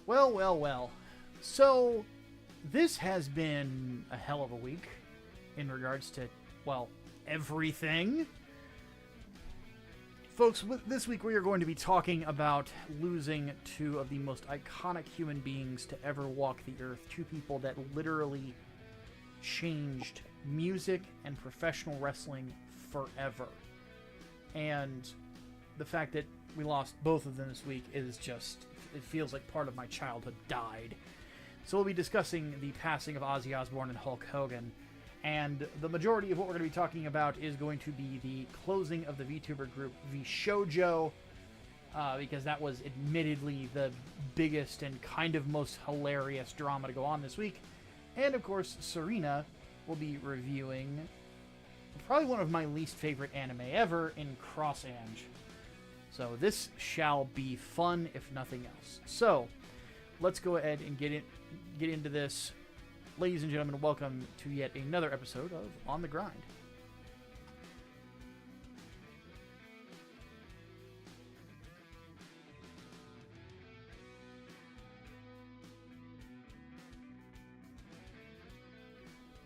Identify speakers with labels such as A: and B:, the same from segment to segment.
A: Well, well, well. So, this has been a hell of a week in regards to, well, everything. Folks, this week we are going to be talking about losing two of the most iconic human beings to ever walk the earth. Two people that literally changed music and professional wrestling forever. And the fact that we lost both of them this week is just, it feels like part of my childhood died. So we'll be discussing the passing of Ozzy Osbourne and Hulk Hogan. And the majority of what we're going to be talking about is going to be the closing of the VTuber group Vshojo, because that was admittedly the biggest and kind of most hilarious drama to go on this week. And of course, Serena will be reviewing probably one of my least favorite anime ever in Cross Ange. So this shall be fun, if nothing else. So let's go ahead and get into this. Ladies and gentlemen, welcome to yet another episode of On the Grind.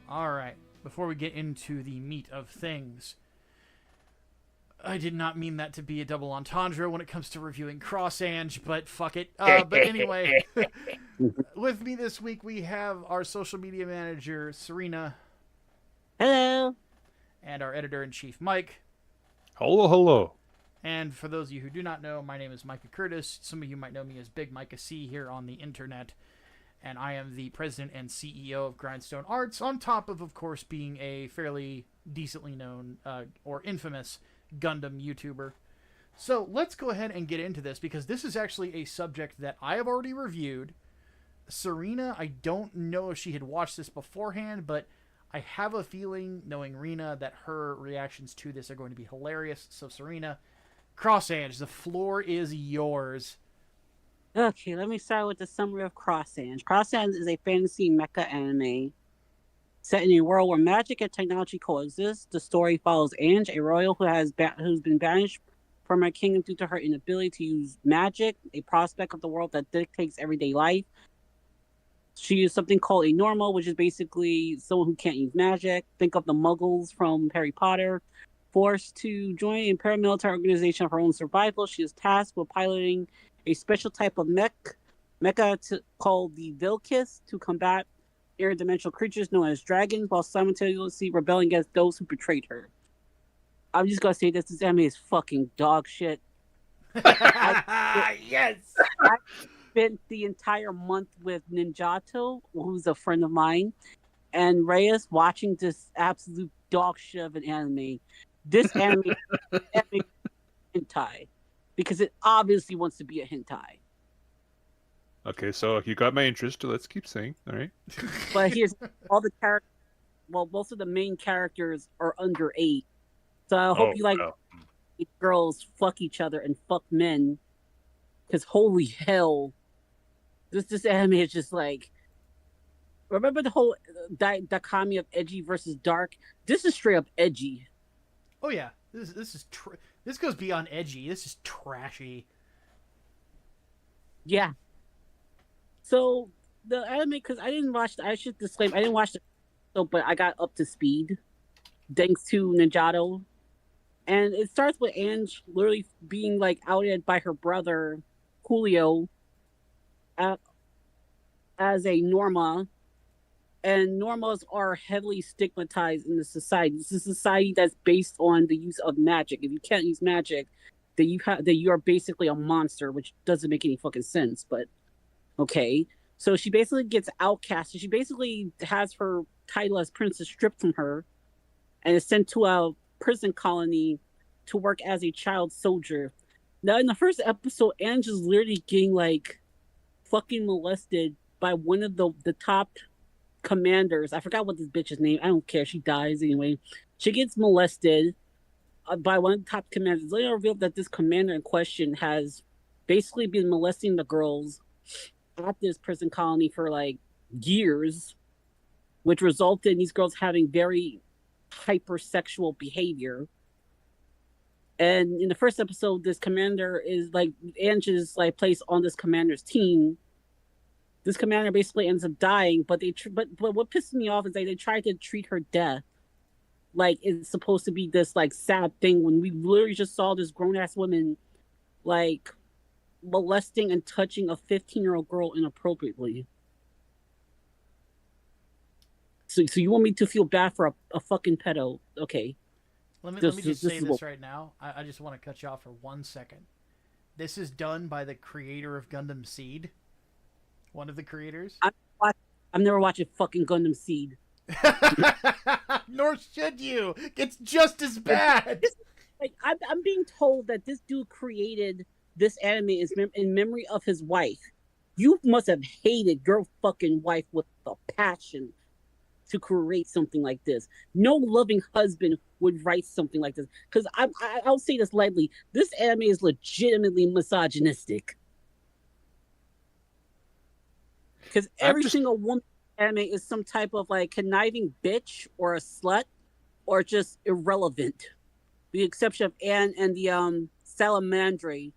A: Alright, before we get into the meat of things, I did not mean that to be a double entendre when it comes to reviewing Cross Ange, but fuck it. But anyway, with me this week we have our social media manager, Serena.
B: Hello.
A: And our editor-in-chief, Mike.
C: Hello, hello.
A: And for those of you who do not know, my name is Micah Curtis. Some of you might know me as Big Micah C here on the internet. And I am the president and CEO of Grindstone Arts, on top of course, being a fairly decently known, or infamous Gundam YouTuber. So let's go ahead and get into this, because this is actually a subject that I have already reviewed. Serena, I don't know if she had watched this beforehand, but I have a feeling, knowing Rena, that her reactions to this are going to be hilarious. So Serena, Cross Ange, the floor is yours.
B: Okay, let me start with the summary of Cross Ange. Cross Ange is a fantasy mecha anime set in a world where magic and technology coexist. The story follows Ange, a royal who's been banished from her kingdom due to her inability to use magic, a prospect of the world that dictates everyday life. She is something called a normal, which is basically someone who can't use magic. Think of the Muggles from Harry Potter. Forced to join a paramilitary organization for her own survival, she is tasked with piloting a special type of mecha called the Vilkis to combat interdimensional creatures known as dragons, while simultaneously rebelling against those who betrayed her. I'm just gonna say this anime is fucking dog shit.
A: Yes!
B: I spent the entire month with Ninjato, who's a friend of mine, and Reyes watching this absolute dog shit of an anime. This anime is hentai, because it obviously wants to be a hentai.
C: Okay, so you got my interest. Let's keep saying. All right.
B: But here's all the characters. Well, most of the main characters are under 8. So I hope you like girls fuck each other and fuck men. Because holy hell, this anime is just like. Remember the whole dichotomy of edgy versus dark? This is straight up edgy.
A: Oh yeah, this goes beyond edgy. This is trashy.
B: Yeah. So the anime, because I should disclaim, I didn't watch the, but I got up to speed thanks to Ninjato. And it starts with Ange literally being like outed by her brother Julio as a Norma. And Normas are heavily stigmatized in the society. This is a society that's based on the use of magic. If you can't use magic, then you are basically a monster, which doesn't make any fucking sense. But okay, so she basically gets outcasted. She basically has her title as princess stripped from her, and is sent to a prison colony to work as a child soldier. Now, in the first episode, Ange is literally getting like fucking molested by one of the top commanders. I forgot what this bitch's name. I don't care. She dies anyway. She gets molested by one of the top commanders. Later revealed that this commander in question has basically been molesting the girls at this prison colony for like years, which resulted in these girls having very hypersexual behavior. And in the first episode, this commander is like Ange is like placed on this commander's team, This commander basically ends up dying, but but what pisses me off is that they tried to treat her death like it's supposed to be this like sad thing when we literally just saw this grown ass woman like molesting and touching a 15-year-old girl inappropriately. So you want me to feel bad for a fucking pedo? Okay.
A: Let me just say this right now. I just want to cut you off for 1 second. This is done by the creator of Gundam Seed. One of the creators.
B: I'm never watching fucking Gundam Seed.
A: Nor should you. It's just as bad.
B: Like, I'm being told that this dude created this anime in memory of his wife. You must have hated your fucking wife with a passion to create something like this. No loving husband would write something like this. Because I'll say this lightly. This anime is legitimately misogynistic. Because every single woman anime is some type of like conniving bitch or a slut or just irrelevant. With the exception of Anne and the Salamandre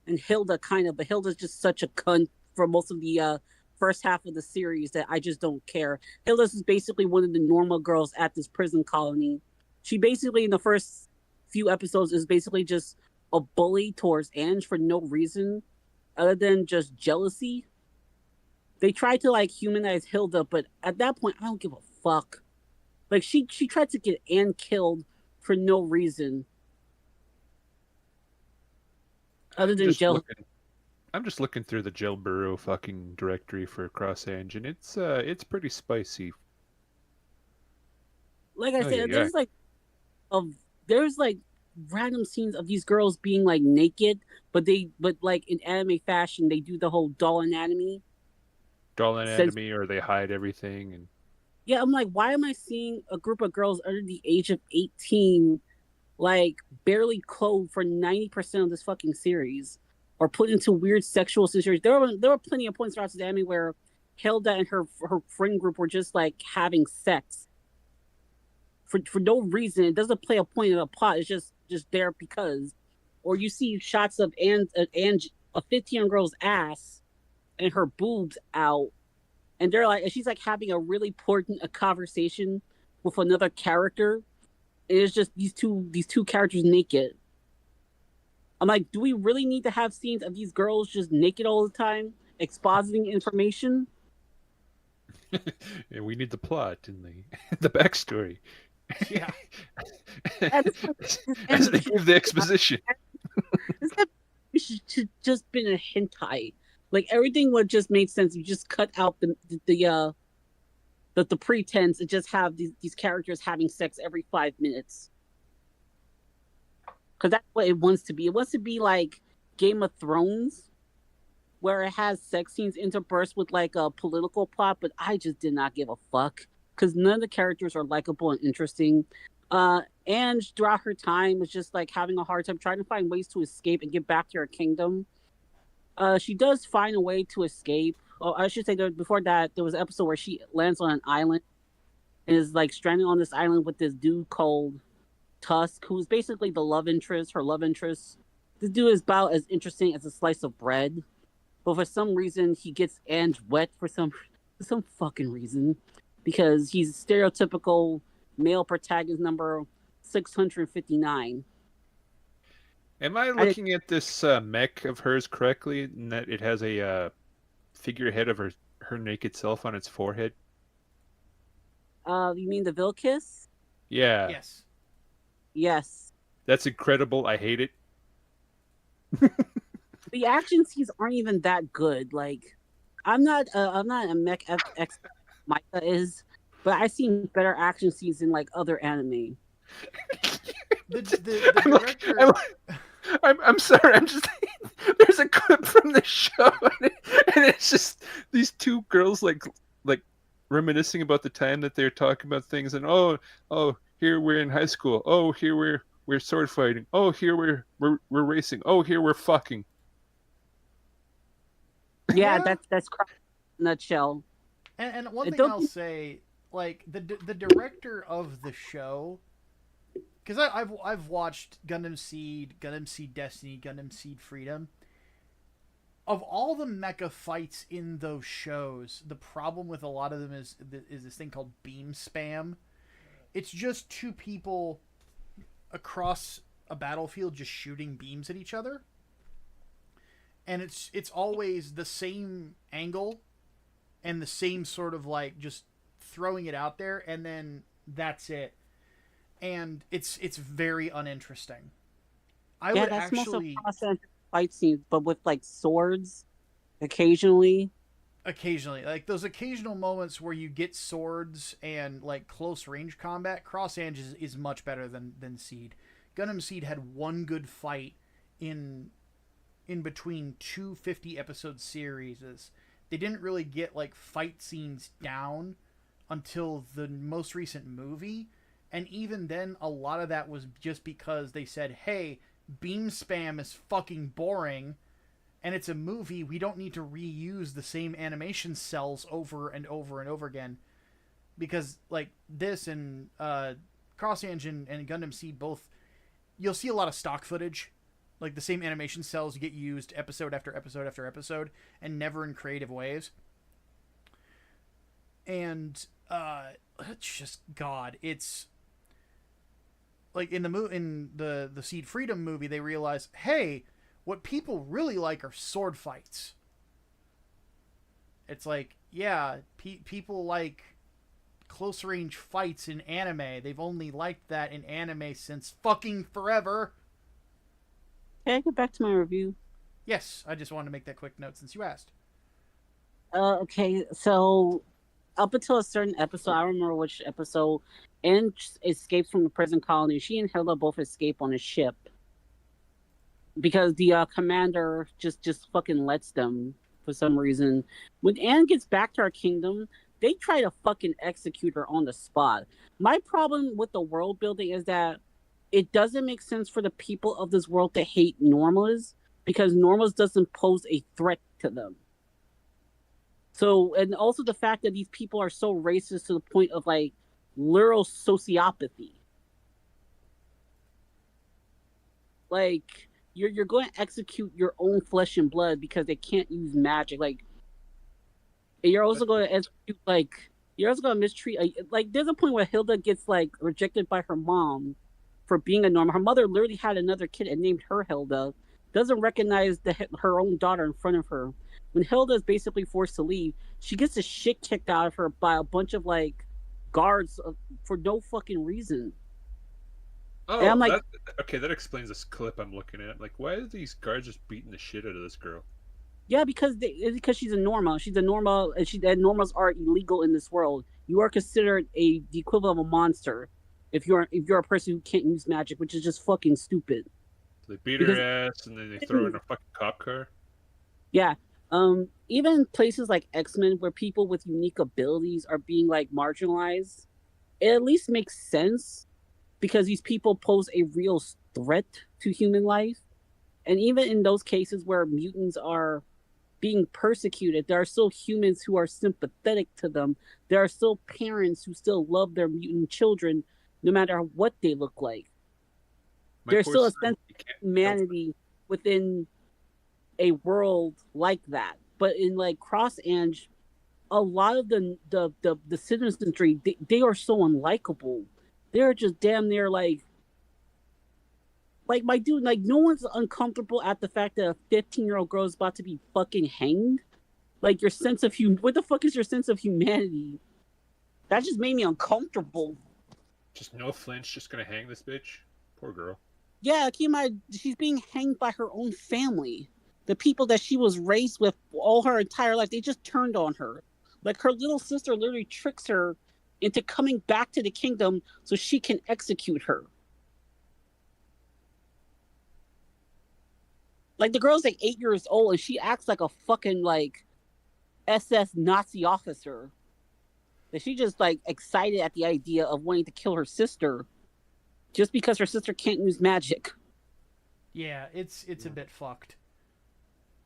B: and Hilda kind of, but Hilda's just such a cunt for most of the first half of the series that I just don't care. Hilda's is basically one of the normal girls at this prison colony. She basically in the first few episodes is basically just a bully towards Ange for no reason other than just jealousy. They tried to like humanize Hilda, but at that point, I don't give a fuck. Like she tried to get Anne killed for no reason, other than jealousy.
C: I'm just looking through the jailboro fucking directory for Cross Ange, and it's pretty spicy.
B: Like I said, there's like random scenes of these girls being like naked, but like in anime fashion, they do the whole doll anatomy.
C: Or they hide everything. And
B: yeah, I'm like, why am I seeing a group of girls under the age of 18 like barely clothed for 90% of this fucking series or put into weird sexual situations? There were plenty of points throughout the anime where Hilda and her friend group were just like having sex for no reason. It doesn't play a point in a plot. It's just there because. Or you see shots of a 15-year-old girl's ass and her boobs out, and they're like, and she's like having a really important conversation with another character. And it's just these two characters naked. I'm like, do we really need to have scenes of these girls just naked all the time, expositing information?
C: Yeah, we need the plot and the backstory.
A: Yeah.
C: As they give the exposition.
B: It should just been a hentai. Like everything would just make sense. You just cut out the pretense and just have these characters having sex every 5 minutes. Because that's what it wants to be. It wants to be like Game of Thrones, where it has sex scenes interspersed with like a political plot. But I just did not give a fuck because none of the characters are likable and interesting. Ange throughout her time was just like having a hard time trying to find ways to escape and get back to her kingdom. She does find a way to escape. Oh, I should say that before that, there was an episode where she lands on an island and is like stranded on this island with this dude called Tusk, who is basically the love interest, her love interest. This dude is about as interesting as a slice of bread, but for some reason he gets Ange wet for some fucking reason, because he's stereotypical male protagonist number 659.
C: Am I looking at this mech of hers correctly, in that it has a figurehead of her naked self on its forehead?
B: You mean the Vilkiss?
C: Yeah.
A: Yes.
B: Yes.
C: That's incredible. I hate it.
B: The action scenes aren't even that good. Like, I'm not a mech expert. Micah is, but I've seen better action scenes in like other anime.
A: The director.
C: I'm sorry. I'm just. There's a clip from the show, and it's just these two girls like reminiscing about the time that they're talking about things, and oh, here we're in high school. Oh, here we're sword fighting. Oh, here we're racing. Oh, here we're fucking.
B: Yeah, that's nutshell.
A: And one thing I'll say, like the director of the show, because I've watched Gundam Seed Destiny, Gundam Seed Freedom. of all the mecha fights in those shows, the problem with a lot of them is this thing called beam spam. It's just two people across a battlefield just shooting beams at each other, and it's always the same angle and the same sort of like just throwing it out there, and then that's it. And it's very uninteresting. I would
B: that's
A: actually
B: most of fight scenes, but with like swords occasionally.
A: occasionally like those occasional moments where you get swords and like close range combat. Cross Ange is much better than Seed. Gundam Seed had one good fight in between two 50 episode series. They didn't really get like fight scenes down until the most recent movie, and even then a lot of that was just because they said, hey, beam spam is fucking boring, and it's a movie, we don't need to reuse the same animation cells over and over and over again. Because like this and Cross Ange and Gundam Seed both, you'll see a lot of stock footage, like the same animation cells get used episode after episode after episode, and never in creative ways. And it's just God. It's like in the Seed Freedom movie, they realize, hey, what people really like are sword fights. It's like, yeah, people like close range fights in anime. They've only liked that in anime since fucking forever.
B: Can I get back to my review?
A: Yes, I just wanted to make that quick note since you asked.
B: Okay, so up until a certain episode, I don't remember which episode, Anne escapes from the prison colony. She and Hilda both escape on a ship because the commander just fucking lets them for some reason. When Anne gets back to our kingdom, they try to fucking execute her on the spot. My problem with the world building is that it doesn't make sense for the people of this world to hate normals, because normals doesn't pose a threat to them. So, and also the fact that these people are so racist to the point of like literal sociopathy. Like, you're going to execute your own flesh and blood because they can't use magic. Like, and you're also going to execute, like, you're also going to mistreat. Like, there's a point where Hilda gets like rejected by her mom for being a normal. Her mother literally had another kid and named her Hilda. Doesn't recognize her own daughter in front of her. When Hilda is basically forced to leave, she gets the shit kicked out of her by a bunch of like guards for no fucking reason.
C: Oh,
B: and I'm like,
C: okay, that explains this clip I'm looking at. Like, why are these guards just beating the shit out of this girl?
B: Yeah, because she's a Norma. She's a Norma, and normals are illegal in this world. You are considered the equivalent of a monster if you're a person who can't use magic, which is just fucking stupid.
C: So they beat her ass, and then they throw her in a fucking cop car.
B: Yeah. Even places like X-Men, where people with unique abilities are being like marginalized, it at least makes sense because these people pose a real threat to human life. And even in those cases where mutants are being persecuted, there are still humans who are sympathetic to them. There are still parents who still love their mutant children, no matter what they look like. There's still a sense of humanity within a world like that. But in like Cross Ange, a lot of the citizenry, they are so unlikable. They're just damn near like my dude, like no one's uncomfortable at the fact that a 15-year-old girl is about to be fucking hanged. Like your sense of what the fuck is your sense of humanity? That just made me uncomfortable.
C: Just no flinch, just gonna hang this bitch. Poor girl.
B: Yeah, keep in mind, she's being hanged by her own family. The people that she was raised with all her entire life, they just turned on her. Like her little sister literally tricks her into coming back to the kingdom so she can execute her. Like the girl's like 8 years old and she acts like a fucking like SS Nazi officer. That she just like excited at the idea of wanting to kill her sister just because her sister can't use magic.
A: Yeah, it's a bit fucked.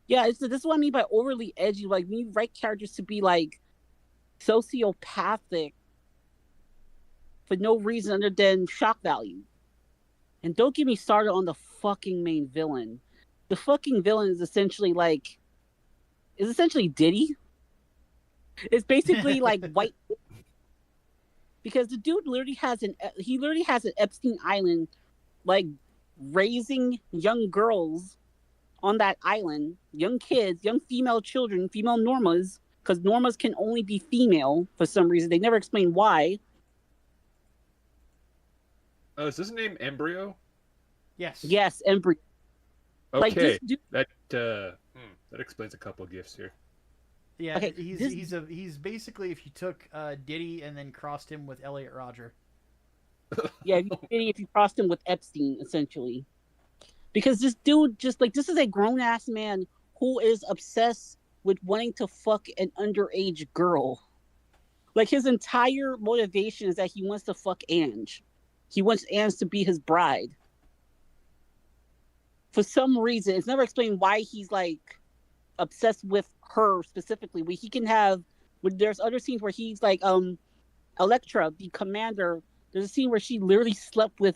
B: Yeah, this is what I mean by overly edgy. Like, we write characters to be like sociopathic for no reason other than shock value. And don't get me started on the fucking main villain. The fucking villain is essentially like is essentially Diddy. It's basically like white, because the dude literally has an Epstein Island, like raising young girls on that island, young kids, young female children, female normas, because normas can only be female for some reason. They never explain why.
C: Is his name Embryo?
A: Yes.
B: Yes, embryo.
C: Okay,
B: Like this dude,
C: that explains a couple of gifts here.
A: Yeah,
B: Okay,
A: he's basically if you took Diddy and then crossed him with Elliot Rodger.
B: yeah, if you crossed him with Epstein, essentially. Because this dude this is a grown ass man who is obsessed with wanting to fuck an underage girl. Like his entire motivation is that he wants to fuck Ange. He wants Ange to be his bride. For some reason, it's never explained why he's like obsessed with her specifically. There's other scenes where he's like Elektra, the commander. There's a scene where she literally slept with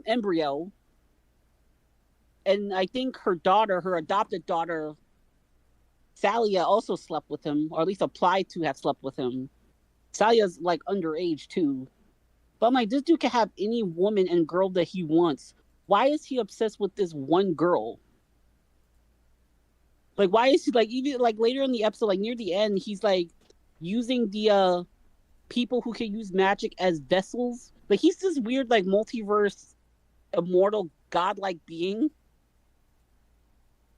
B: Embryo, and I think her adopted daughter Salia, also slept with him, or at least applied to have slept with him. Salia's like underage too, but I'm like, this dude can have any woman and girl that he wants. Why is he obsessed with this one girl? Like, why is he like, even like later in the episode, like near the end, he's like using the people who can use magic as vessels. Like he's this weird like multiverse immortal godlike being,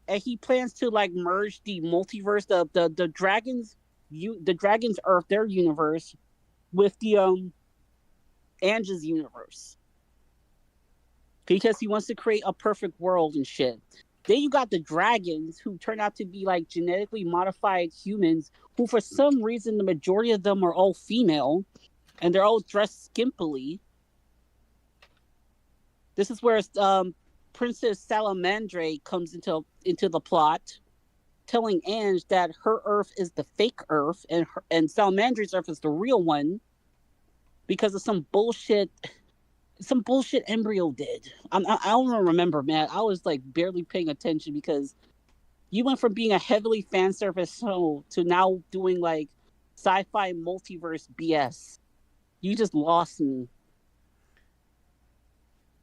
B: and he plans to like merge the multiverse, the dragons Earth, their universe, with the Ange's universe, because he wants to create a perfect world and shit. Then you got the dragons, who turn out to be like genetically modified humans, who for some reason the majority of them are all female, and they're all dressed skimpily. This is where Princess Salamandre comes into the plot, telling Ange that her Earth is the fake Earth, and Salamandre's Earth is the real one, because of some bullshit Embryo did. I don't remember, man. I was like barely paying attention, because you went from being a heavily fan service show to now doing like sci-fi multiverse BS. You just lost me.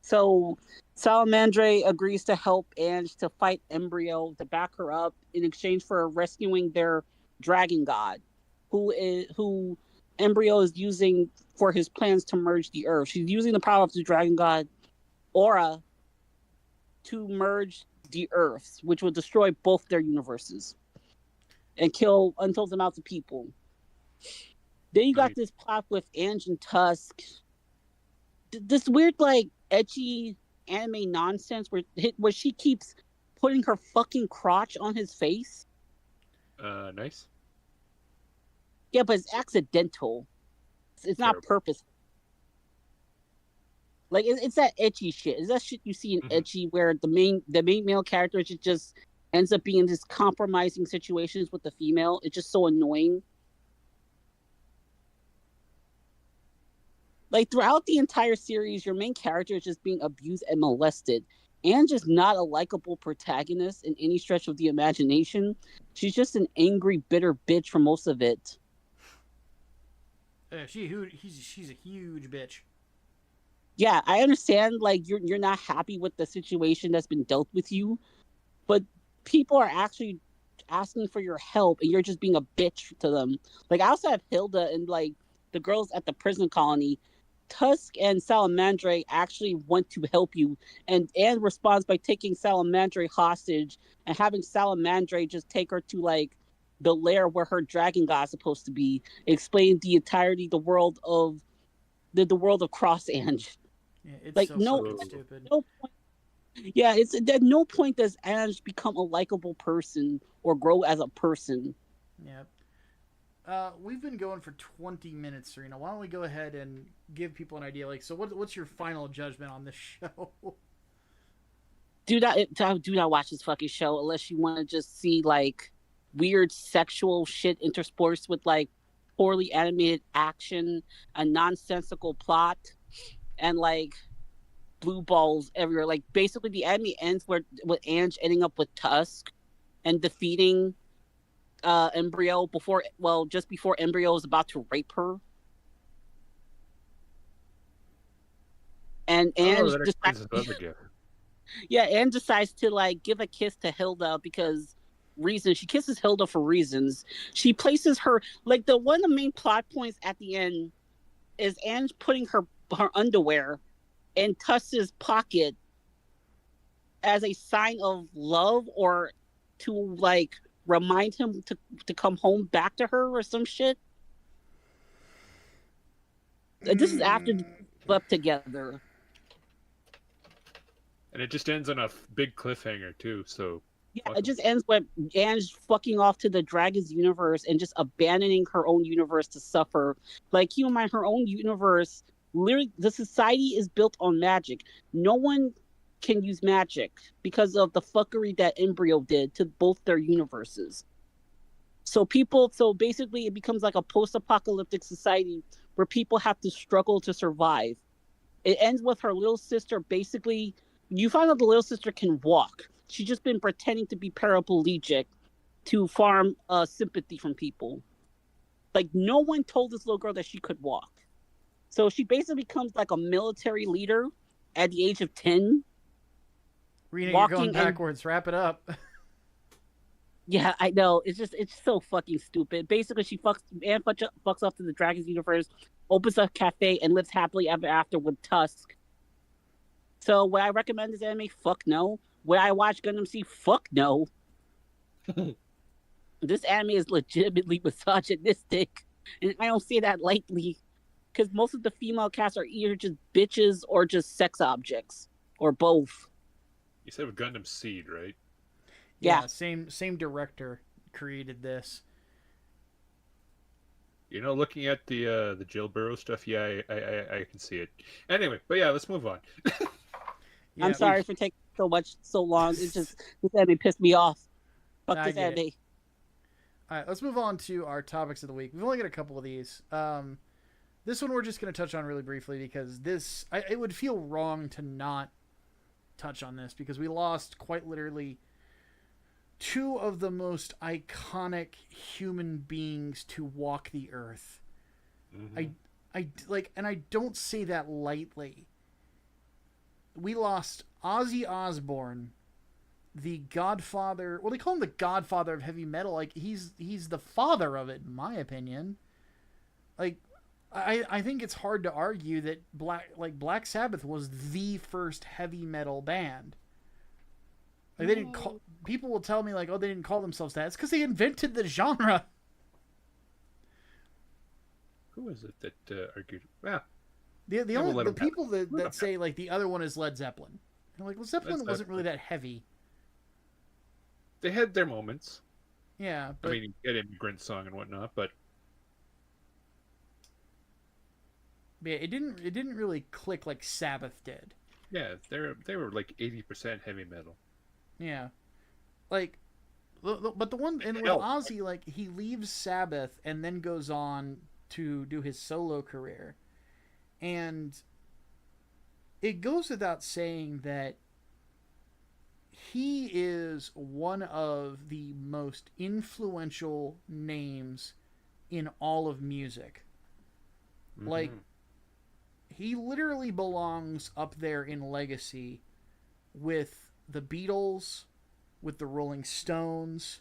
B: So Salamandre agrees to help Ange to fight Embryo, to back her up in exchange for rescuing their dragon god, who Embryo is using for his plans to merge the Earth. She's using the power of the dragon god Aura to merge the Earths, which will destroy both their universes and kill untold amounts of people. Then you got this plot with Ange and Tusk. This weird, like, edgy anime nonsense where she keeps putting her fucking crotch on his face.
C: Nice.
B: Yeah, but it's accidental. It's not purposeful. Like, it's that etchy shit. It's that shit you see in etchy, where the main male character just ends up being in this compromising situations with the female. It's just so annoying. Like, throughout the entire series, your main character is just being abused and molested. And just not a likable protagonist in any stretch of the imagination. She's just an angry, bitter bitch for most of it.
A: She's a huge bitch.
B: Yeah, I understand, like, you're not happy with the situation that's been dealt with you, but people are actually asking for your help, and you're just being a bitch to them. Like, outside of Hilda and, like, the girls at the prison colony, Tusk and Salamandre actually want to help you, and responds by taking Salamandre hostage and having Salamandre just take her to, like, the lair where her dragon god's supposed to be, explain the entirety the world of Cross Ange.
A: Yeah, it's
B: like,
A: so stupid.
B: No point. Yeah, it's at no point does Ange become a likable person or grow as a person.
A: Yeah. We've been going for 20 minutes, Serena. Why don't we go ahead and give people an idea? Like, so what's your final judgment on this show?
B: Do not watch this fucking show unless you want to just see, like, weird sexual shit interspersed with, like, poorly animated action, a nonsensical plot, and, like, blue balls everywhere. Like, basically the anime ends with Ange ending up with Tusk, and defeating Embryo just before Embryo was about to rape her. And Ange
C: that explains his other gift.
B: yeah, Anne decides to like give a kiss to Hilda because reasons. She kisses Hilda for reasons. She places her like one of the main plot points at the end is Anne putting her underwear in Tuss's pocket as a sign of love or to like remind him to come home back to her or some shit. This is after they slept together.
C: And it just ends on a big cliffhanger too. So
B: yeah, it just ends with Ange fucking off to the Dragon's universe and just abandoning her own universe to suffer. Like, keep in mind, her own universe, literally, the society is built on magic. No one can use magic because of the fuckery that Embryo did to both their universes. So basically, it becomes like a post-apocalyptic society where people have to struggle to survive. It ends with her little sister basically. You find out the little sister can walk. She's just been pretending to be paraplegic to farm sympathy from people. Like, no one told this little girl that she could walk. So she basically becomes like a military leader at the age of 10.
A: Rena, you're going backwards. Wrap it up.
B: Yeah, I know. It's so fucking stupid. Basically, Anne fucks off to the Dragon's universe, opens a cafe, and lives happily ever after with Tusk. So would I recommend this anime? Fuck no. Would I watch Gundam Seed? Fuck no. This anime is legitimately misogynistic, and I don't say that lightly, because most of the female cast are either just bitches or just sex objects, or both.
C: You said with Gundam Seed, right?
B: Yeah.
A: Same director created this.
C: You know, looking at the Jill Burrow stuff, yeah, I can see it. Anyway, but yeah, let's move on.
B: Yeah, I'm sorry for taking so long. It's just this anime pissed me off. Fuck this anime.
A: All right, let's move on to our topics of the week. We've only got a couple of these. This one we're just going to touch on really briefly because it would feel wrong to not touch on this because we lost quite literally two of the most iconic human beings to walk the earth. Mm-hmm. And I don't say that lightly. We lost Ozzy Osbourne, the godfather. Well, they call him the godfather of heavy metal. Like, he's the father of it, in my opinion. Like, I think it's hard to argue that Black Sabbath was the first heavy metal band. Like, they didn't call. People will tell me like, oh, they didn't call themselves that. It's because they invented the genre.
C: Who is it that argued? Well,
A: the people that say like the other one is Led Zeppelin. And like, Led Zeppelin wasn't really that heavy.
C: They had their moments.
A: Yeah, but
C: I mean, you had Immigrant Song and whatnot, but
A: yeah, it didn't really click like Sabbath did.
C: Yeah, they were like 80% heavy metal.
A: Yeah, like, but the one and with Ozzy, like, he leaves Sabbath and then goes on to do his solo career, and it goes without saying that he is one of the most influential names in all of music. Mm-hmm. Like, he literally belongs up there in legacy with the Beatles, with the Rolling Stones,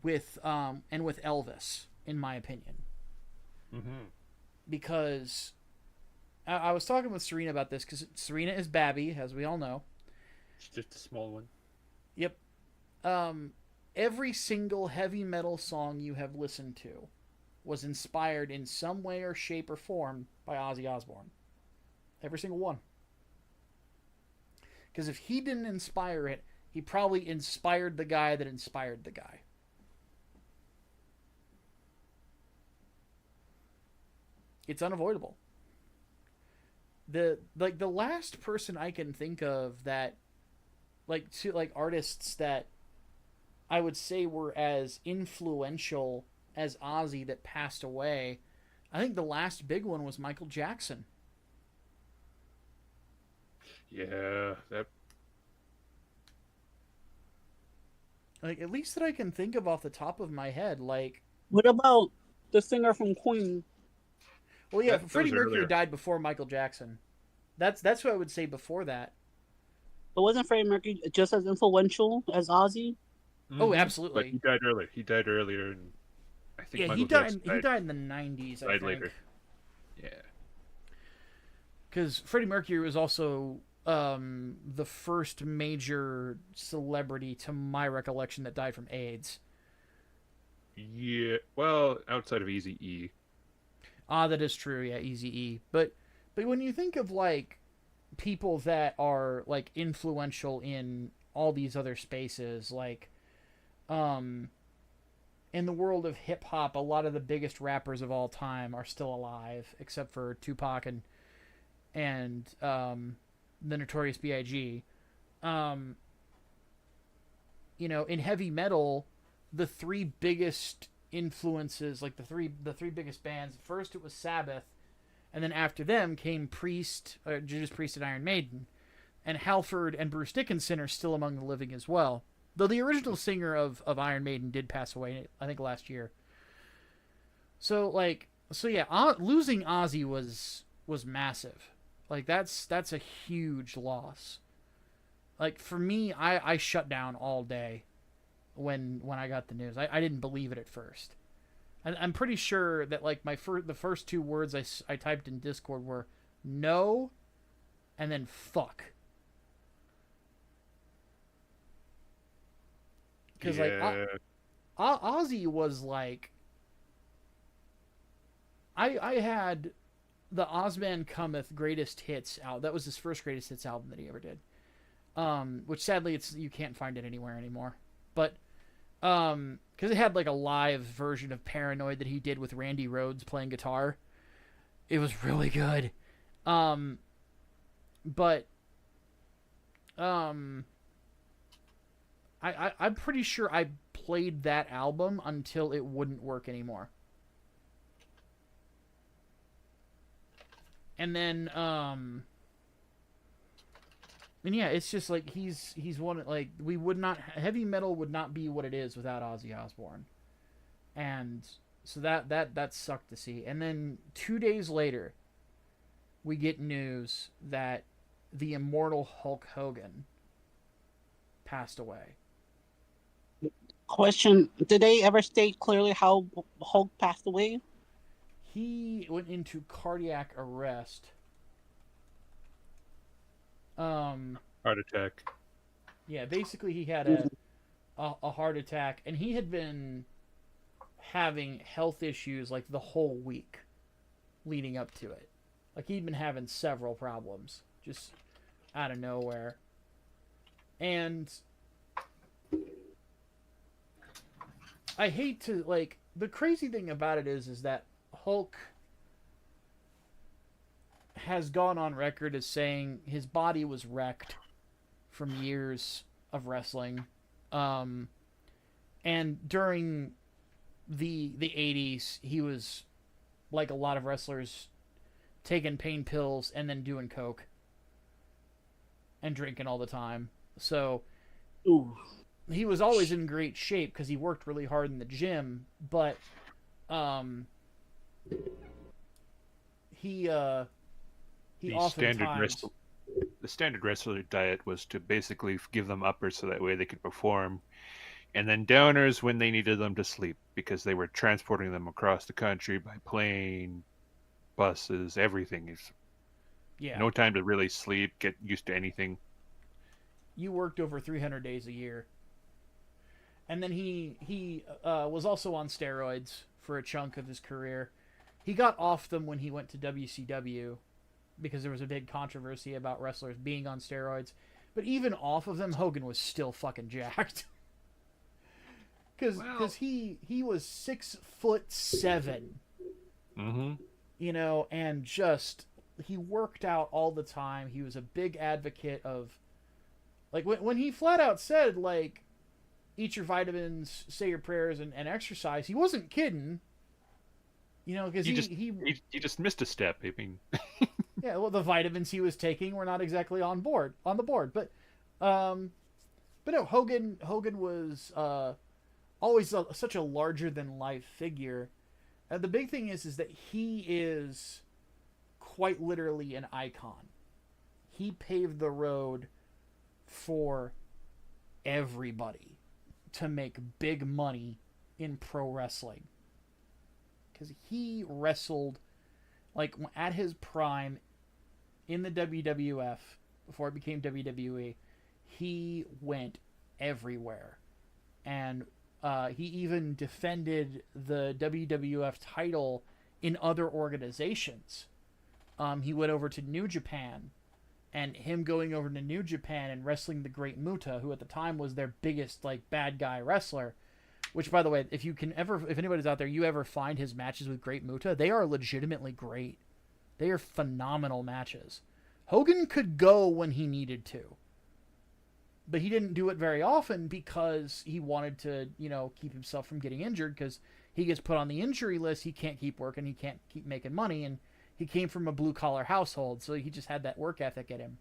A: with and with Elvis, in my opinion.
C: Mm-hmm.
A: Because I was talking with Serena about this, because Serena is Babby, as we all know.
C: It's just a small one.
A: Yep. Every single heavy metal song you have listened to was inspired in some way or shape or form by Ozzy Osbourne. Every single one. Because if he didn't inspire it, he probably inspired the guy that inspired the guy. It's unavoidable. The last person I can think of that artists that I would say were as influential as Ozzy that passed away, I think the last big one was Michael Jackson.
C: Yeah, that.
A: Like, at least that I can think of off the top of my head. Like,
B: What about the singer from Queen?
A: well, yeah,
C: That
A: Freddie
C: was
A: Mercury
C: earlier.
A: died before Michael Jackson. That's who I would say before that.
B: But wasn't Freddie Mercury just as influential as Ozzy?
A: Oh,
C: But
A: absolutely.
C: he died early. He died earlier, and I think
A: Yeah,
C: Michael Jackson
A: He died in the '90s, I
C: died
A: think.
C: later. Yeah.
A: Because Freddie Mercury was also the first major celebrity, to my recollection, that died from AIDS.
C: Yeah. Well, outside of Easy E.
A: Ah, that is true. Yeah, Easy E. But when you think of like people that are like influential in all these other spaces, like um in the world of hip hop, a lot of the biggest rappers of all time are still alive, except for Tupac and the Notorious B.I.G. Um, in heavy metal, the three biggest influences, like the three biggest bands. First, it was Sabbath, and then after them came Judas Priest, and Iron Maiden. And Halford and Bruce Dickinson are still among the living as well. Though the original singer of Iron Maiden did pass away, I think last year. So yeah, losing Ozzy was massive. Like that's a huge loss. Like for me, I shut down all day when I got the news. I didn't believe it at first. I'm pretty sure that like the first two words I typed in Discord were no, and then fuck. Because
C: Yeah.
A: Ozzy was like, I had the Ozman Cometh Greatest Hits out. That was his first Greatest Hits album that he ever did. Which sadly you can't find it anywhere anymore. But because it had like a live version of Paranoid that he did with Randy Rhoads playing guitar. It was really good. Um, but I'm pretty sure I played that album until it wouldn't work anymore. And then and yeah, it's just like he's one, like we would not, heavy metal would not be what it is without Ozzy Osbourne. And so that sucked to see. And then 2 days later, we get news that the immortal Hulk Hogan passed away.
B: Question: did they ever state clearly how Hulk passed away?
A: He went into cardiac arrest. Um,
C: Heart attack.
A: yeah, basically he had a heart attack, and he had been having health issues like the whole week leading up to it. Like he'd been having several problems just out of nowhere. And I hate to, like, the crazy thing about it is that Hulk has gone on record as saying his body was wrecked from years of wrestling. And during the 80s, he was, like a lot of wrestlers, taking pain pills and then doing coke and drinking all the time. So
B: Ooh.
A: he was always in great shape because he worked really hard in the gym, but he oftentimes
C: The standard wrestler diet was to basically give them uppers so that way they could perform, and then downers when they needed them to sleep because they were transporting them across the country by plane, buses, everything. Is
A: yeah,
C: no time to really sleep, get used to anything.
A: you worked over 300 days a year. And then he was also on steroids for a chunk of his career. He got off them when he went to WCW because there was a big controversy about wrestlers being on steroids. But even off of them, Hogan was still fucking jacked. Because he was 6'7",
C: Mm-hmm.
A: and just he worked out all the time. He was a big advocate of, like, when he flat out said, like, eat your vitamins, say your prayers, and exercise. He wasn't kidding. Because
C: he just missed a step. I mean,
A: yeah, well, the vitamins he was taking were not exactly on the board. But But no, Hogan was always such a larger than life figure. And the big thing is that he is quite literally an icon. He paved the road for everybody to make big money in pro wrestling. Because he wrestled, like, at his prime in the WWF, before it became WWE, he went everywhere. And he even defended the WWF title in other organizations. He went over to New Japan, and him going over to New Japan and wrestling the Great Muta, who at the time was their biggest, like, bad guy wrestler. Which, by the way, if anybody's out there, you ever find his matches with Great Muta, they are legitimately great. They are phenomenal matches. Hogan could go when he needed to, but he didn't do it very often because he wanted to, keep himself from getting injured, because he gets put on the injury list, he can't keep working, he can't keep making money, and he came from a blue-collar household, so he just had that work ethic in him.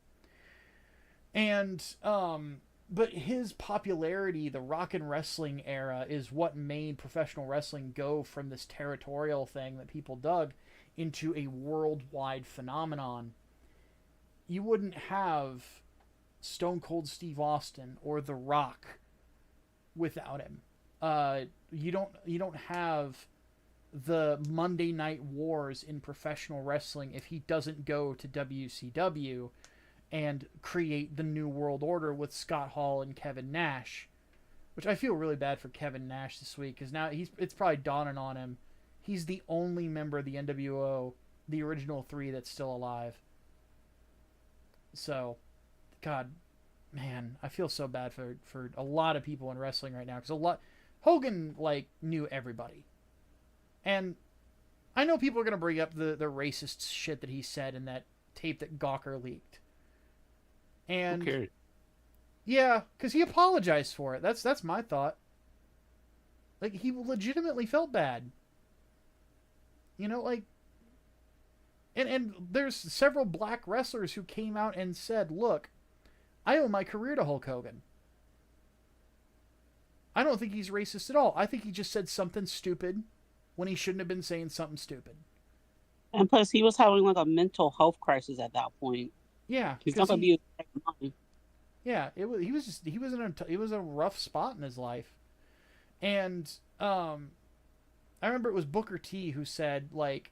A: And, but his popularity, the rock and wrestling era, is what made professional wrestling go from this territorial thing that people dug into a worldwide phenomenon. You wouldn't have Stone Cold Steve Austin or The Rock without him. You don't have the Monday Night Wars in professional wrestling if he doesn't go to WCW and create the New World Order with Scott Hall and Kevin Nash. Which I feel really bad for Kevin Nash this week, because now it's probably dawning on him. He's the only member of the NWO, the original three, that's still alive. So, God, man, I feel so bad for a lot of people in wrestling right now, because Hogan, like, knew everybody. And I know people are going to bring up the racist shit that he said in that tape that Gawker leaked. And
C: Who cares?
A: Yeah, because he apologized for it. That's my thought. Like, he legitimately felt bad. Like... And there's several black wrestlers who came out and said, look, I owe my career to Hulk Hogan. I don't think he's racist at all. I think he just said something stupid when he shouldn't have been saying something stupid.
B: And plus, he was having like a mental health crisis at that point.
A: Yeah,
B: he's not gonna be.
A: Yeah, he was a rough spot in his life, and I remember it was Booker T who said, like,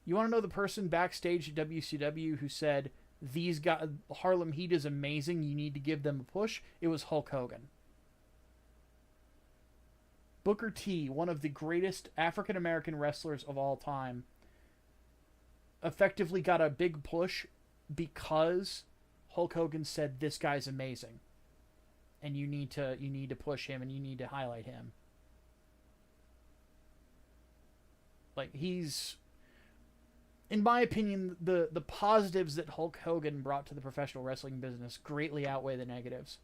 A: you want to know the person backstage at WCW who said, these guys, Harlem Heat is amazing, you need to give them a push? It was Hulk Hogan. Booker T, one of the greatest African-American wrestlers of all time, effectively got a big push because Hulk Hogan said, this guy's amazing. And you need to push him, and you need to highlight him. Like, he's... In my opinion, the positives that Hulk Hogan brought to the professional wrestling business greatly outweigh the negatives.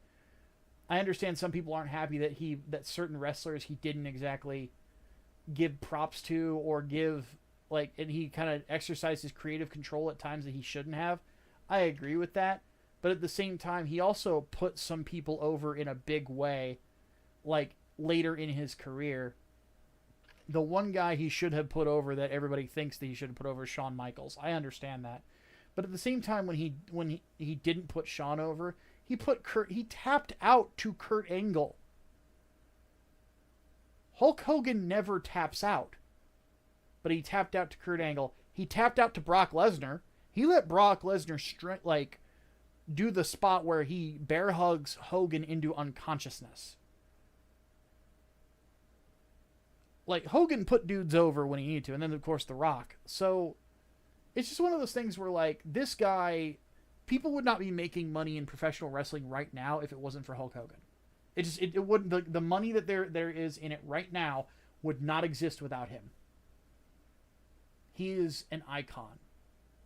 A: I understand some people aren't happy that certain wrestlers he didn't exactly give props to, or give, like, and he kind of exercised his creative control at times that he shouldn't have. I agree with that. But at the same time, he also put some people over in a big way, like later in his career. The one guy he should have put over that everybody thinks that he should have put over is Shawn Michaels. I understand that. But at the same time, when he didn't put Shawn over, he tapped out to Kurt Angle. Hulk Hogan never taps out. But he tapped out to Kurt Angle. He tapped out to Brock Lesnar. He let Brock Lesnar do the spot where he bear hugs Hogan into unconsciousness. Like, Hogan put dudes over when he needed to, and then, of course, The Rock. So, it's just one of those things where, like, this guy, people would not be making money in professional wrestling right now if it wasn't for Hulk Hogan. It wouldn't, the money that there is in it right now would not exist without him. He is an icon,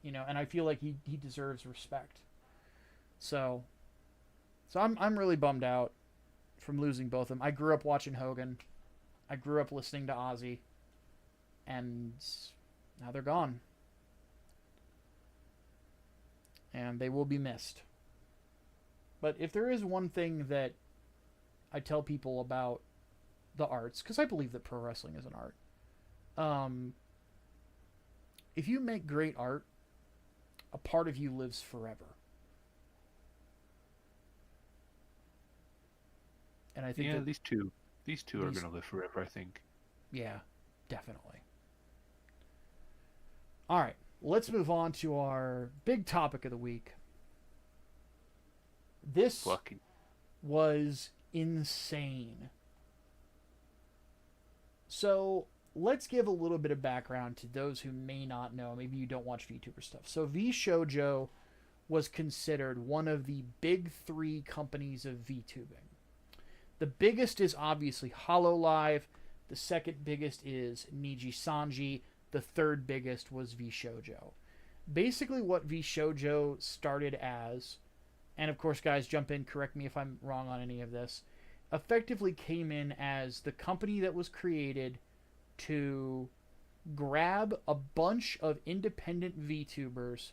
A: and I feel like he deserves respect. So I'm really bummed out from losing both of them. I grew up watching Hogan. I grew up listening to Ozzy, and now they're gone. And they will be missed. But if there is one thing that I tell people about the arts, because I believe that pro wrestling is an art. If you make great art, a part of you lives forever. And I think
C: these two are going to live forever, I think.
A: Yeah, definitely. All right, let's move on to our big topic of the week. This was insane. So let's give a little bit of background to those who may not know. Maybe you don't watch VTuber stuff. So Vshojo was considered one of the big three companies of VTubing. The biggest is obviously HoloLive. The second biggest is Niji Sanji. The third biggest was Vshojo. Basically what Vshojo started as, and of course guys jump in, correct me if I'm wrong on any of this, effectively came in as the company that was created to grab a bunch of independent VTubers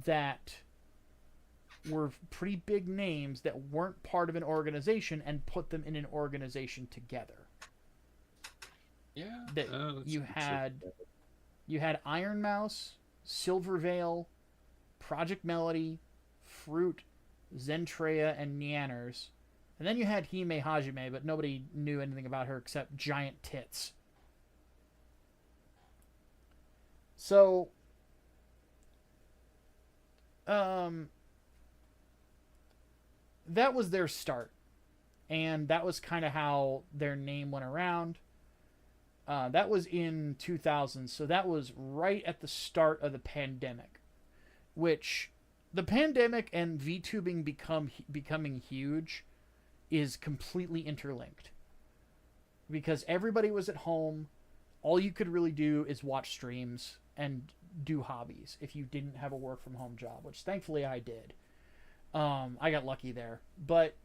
A: that were pretty big names that weren't part of an organization and put them in an organization together.
C: Yeah.
A: That you had Iron Mouse, Silverveil, Project Melody, Fruit, Zentreya, and Neanners. And then you had Hime Hajime, but nobody knew anything about her except giant tits. So, that was their start. And that was kind of how their name went around. That was in 2000, so that was right at the start of the pandemic. Which, the pandemic and VTubing becoming huge is completely interlinked. Because everybody was at home, all you could really do is watch streams and do hobbies if you didn't have a work from home job, which thankfully I did. I got lucky there. But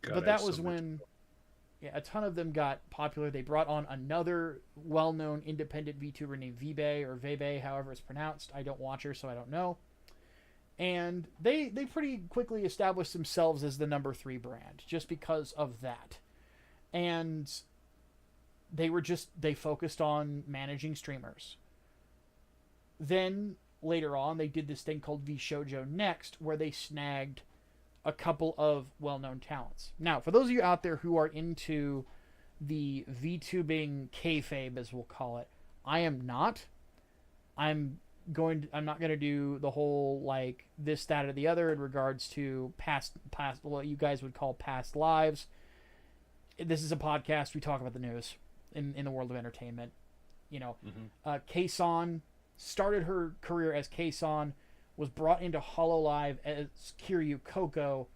A: that was when a ton of them got popular. They brought on another well-known independent VTuber named Vbe, or Vebe, however it's pronounced. I don't watch her, so I don't know. And they pretty quickly established themselves as the number 3 brand, just because of that. And they focused on managing streamers. Then, later on, they did this thing called Vshojo Next, where they snagged a couple of well-known talents. Now, for those of you out there who are into the VTubing kayfabe, as we'll call it, I am not. I'm not going to do the whole, like, this, that, or the other in regards to past, what you guys would call past lives. This is a podcast. We talk about the news in the world of entertainment. You know, Kayson started her career as Kayson, was brought into HoloLive as Kiryu Coco,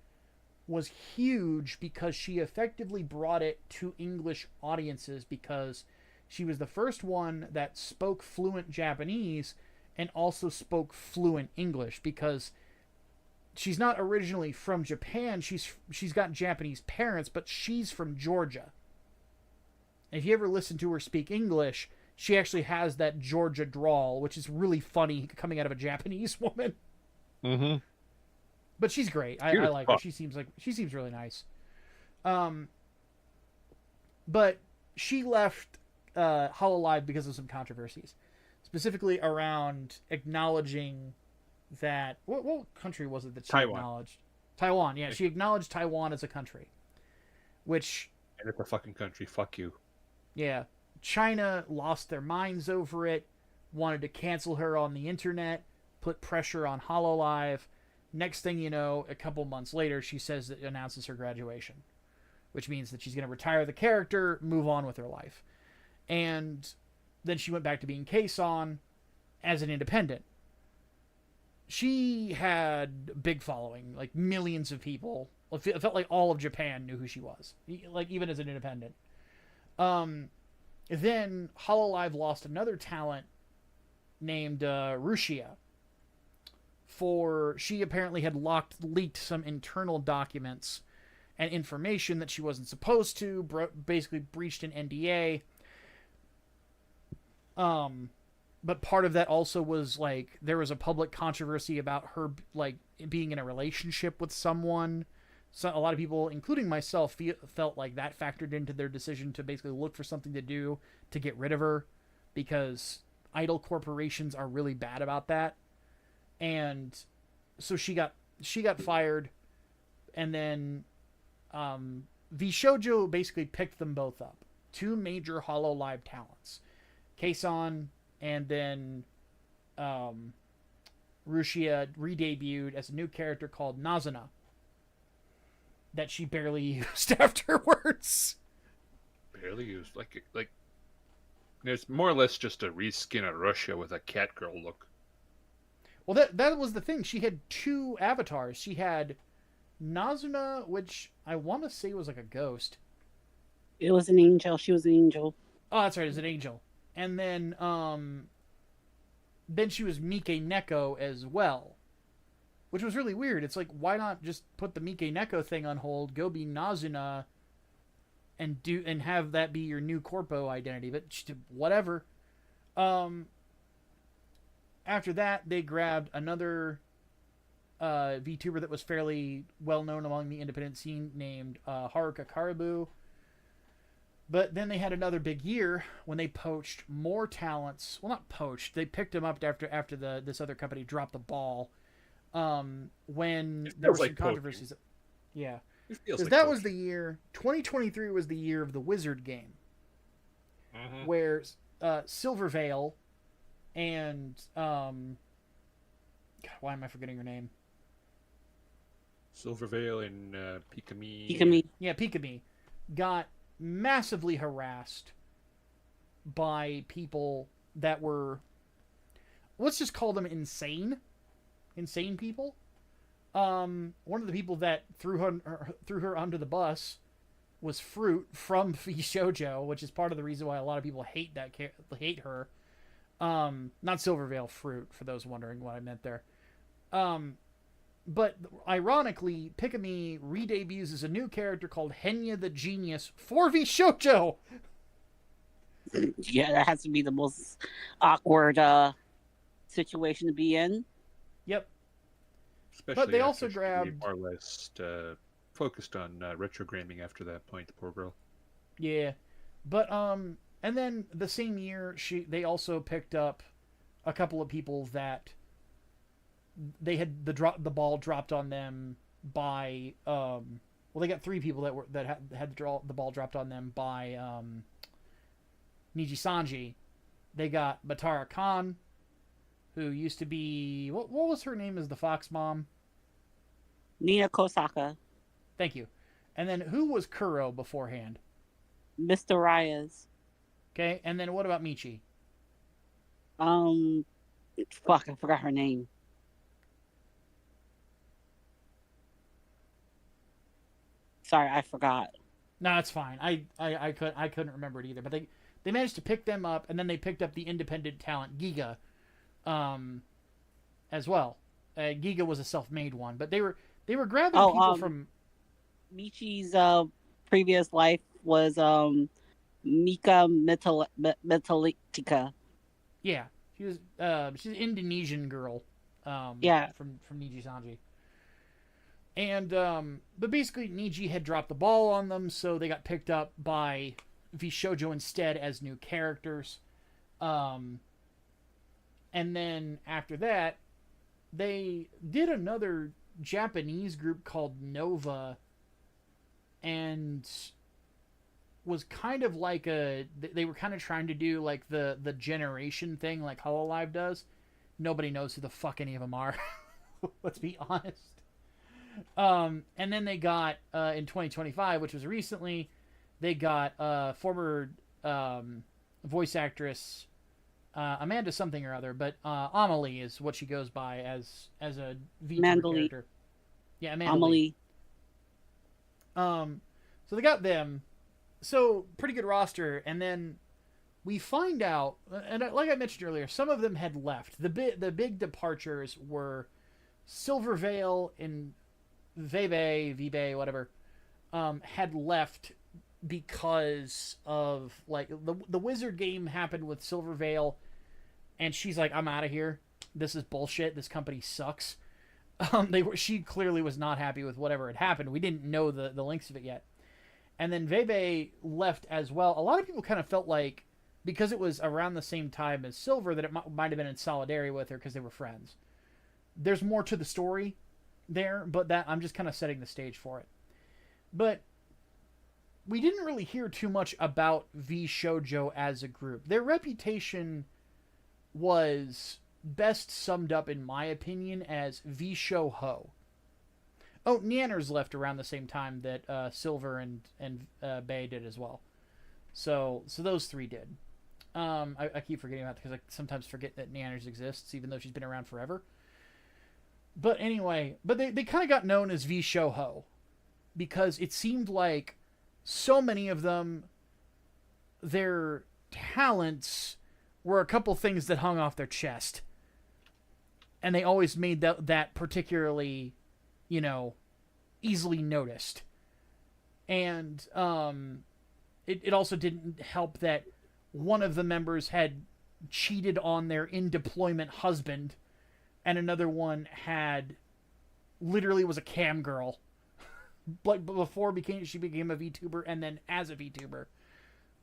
A: was huge because she effectively brought it to English audiences because she was the first one that spoke fluent Japanese and also spoke fluent English, because she's not originally from Japan. She's got Japanese parents, but she's from Georgia. And if you ever listen to her speak English, she actually has that Georgia drawl, which is really funny coming out of a Japanese woman.
C: Mm-hmm.
A: But she's great. I like her. She seems really nice. But she left HoloLive because of some controversies, specifically around acknowledging that what country was it that she acknowledged? Taiwan. Yeah, she acknowledged Taiwan as a country, which,
C: and it's a fucking country. Fuck you.
A: Yeah. China lost their minds over it, wanted to cancel her on the internet, put pressure on HoloLive. Next thing you know, a couple months later, she announces her graduation, which means that she's going to retire the character, move on with her life. And then she went back to being Kayson as an independent. She had a big following, like millions of people. It felt like all of Japan knew who she was, like even as an independent. Then HoloLive lost another talent named Rushia. She apparently had leaked some internal documents and information that she wasn't supposed to, basically breached an NDA. But part of that also was, like, there was a public controversy about her, like, being in a relationship with someone. So a lot of people, including myself, felt like that factored into their decision to basically look for something to do to get rid of her, because idol corporations are really bad about that. And so she got fired, and then Vshojo basically picked them both up. Two major Hololive talents, Kason, and then Rushia re-debuted as a new character called Nazuna that she barely used afterwards.
C: Barely used, like it's more or less just a reskin of Russia with a cat girl look.
A: Well, that was the thing. She had two avatars. She had Nazuna, which I want to say was like a ghost.
B: It was an angel. She was an angel.
A: Oh, that's right. It's an angel. And then she was Mike Neko as well, which was really weird. It's like, why not just put the Mike Neko thing on hold, go be Nazuna, and have that be your new corpo identity? But whatever. After that, they grabbed another VTuber that was fairly well known among the independent scene named Haruka Karibu. But then they had another big year when they poached more talents. Well, not poached. They picked them up after this other company dropped the ball. When there were some controversies. Yeah. Because that was the year. 2023 was the year of the Wizard game. Where Silver Veil and God, why am I forgetting her name?
C: Silver Veil and Pikami.
B: Pikami.
A: Yeah, Pikami got massively harassed by people that were, let's just call them insane people. One of the people that threw her under the bus was Fruit from Vshojo, which is part of the reason why a lot of people hate her. Not Silverveil, Fruit, for those wondering what I meant there. But ironically, Pikami re-debuts as a new character called Henya the Genius for Vshojo.
B: Yeah, that has to be the most awkward situation to be in.
A: Yep.
C: Especially
A: but they also grabbed
C: more or less focused on retrogramming after that point. The poor girl.
A: Yeah, but and then the same year they also picked up a couple of people that they had the ball dropped on them by well, they got three people that had the ball dropped on them by Niji Sanji. They got Batara Khan, who used to be what was her name as the Fox Mom?
B: Nina Kosaka.
A: Thank you. And then who was Kuro beforehand?
B: Mr. Reyes.
A: Okay, and then what about Michi?
B: Fuck, I forgot her name. Sorry, I forgot.
A: No, it's fine. I couldn't remember it either. But they managed to pick them up, and then they picked up the independent talent Giga, as well. Giga was a self-made one, but they were grabbing people from.
B: Michi's previous life was Mika Metalitica.
A: Yeah, she's an Indonesian girl.
B: Yeah,
A: from Niji Sanji. And but basically Niji had dropped the ball on them, so they got picked up by Vshojo instead as new characters. And then after that, they did another Japanese group called Nova, and was kind of like they were kind of trying to do like the generation thing like Hololive does. Nobody knows who the fuck any of them are. Let's be honest. And then they got in 2025, which was recently, they got former voice actress Amanda something or other, but Amelie is what she goes by as a VTuber character. Yeah, Amelie. So they got them. So pretty good roster, and then we find out, and like I mentioned earlier, some of them had left. The big departures were Silver Veil and Vebe, whatever, had left because of like the Wizard game happened with Silver Veil, and she's like, I'm out of here. This is bullshit. This company sucks. She clearly was not happy with whatever had happened. We didn't know the lengths of it yet. And then Veve left as well. A lot of people kind of felt like, because it was around the same time as Silver, that it might have been in solidarity with her because they were friends. There's more to the story there, but that I'm just kind of setting the stage for it. But we didn't really hear too much about Vshojo as a group. Their reputation was best summed up, in my opinion, as Vshoho. Oh, Neander's left around the same time that Silver and Bay did as well. So those three did. I keep forgetting about it because I sometimes forget that Neander's exists, even though she's been around forever. But anyway, they kind of got known as Vshoho because it seemed like so many of them, their talents were a couple things that hung off their chest. And they always made that particularly, easily noticed. And it also didn't help that one of the members had cheated on their in-deployment husband, and another one literally was a cam girl. Like before she became a VTuber, and then as a VTuber.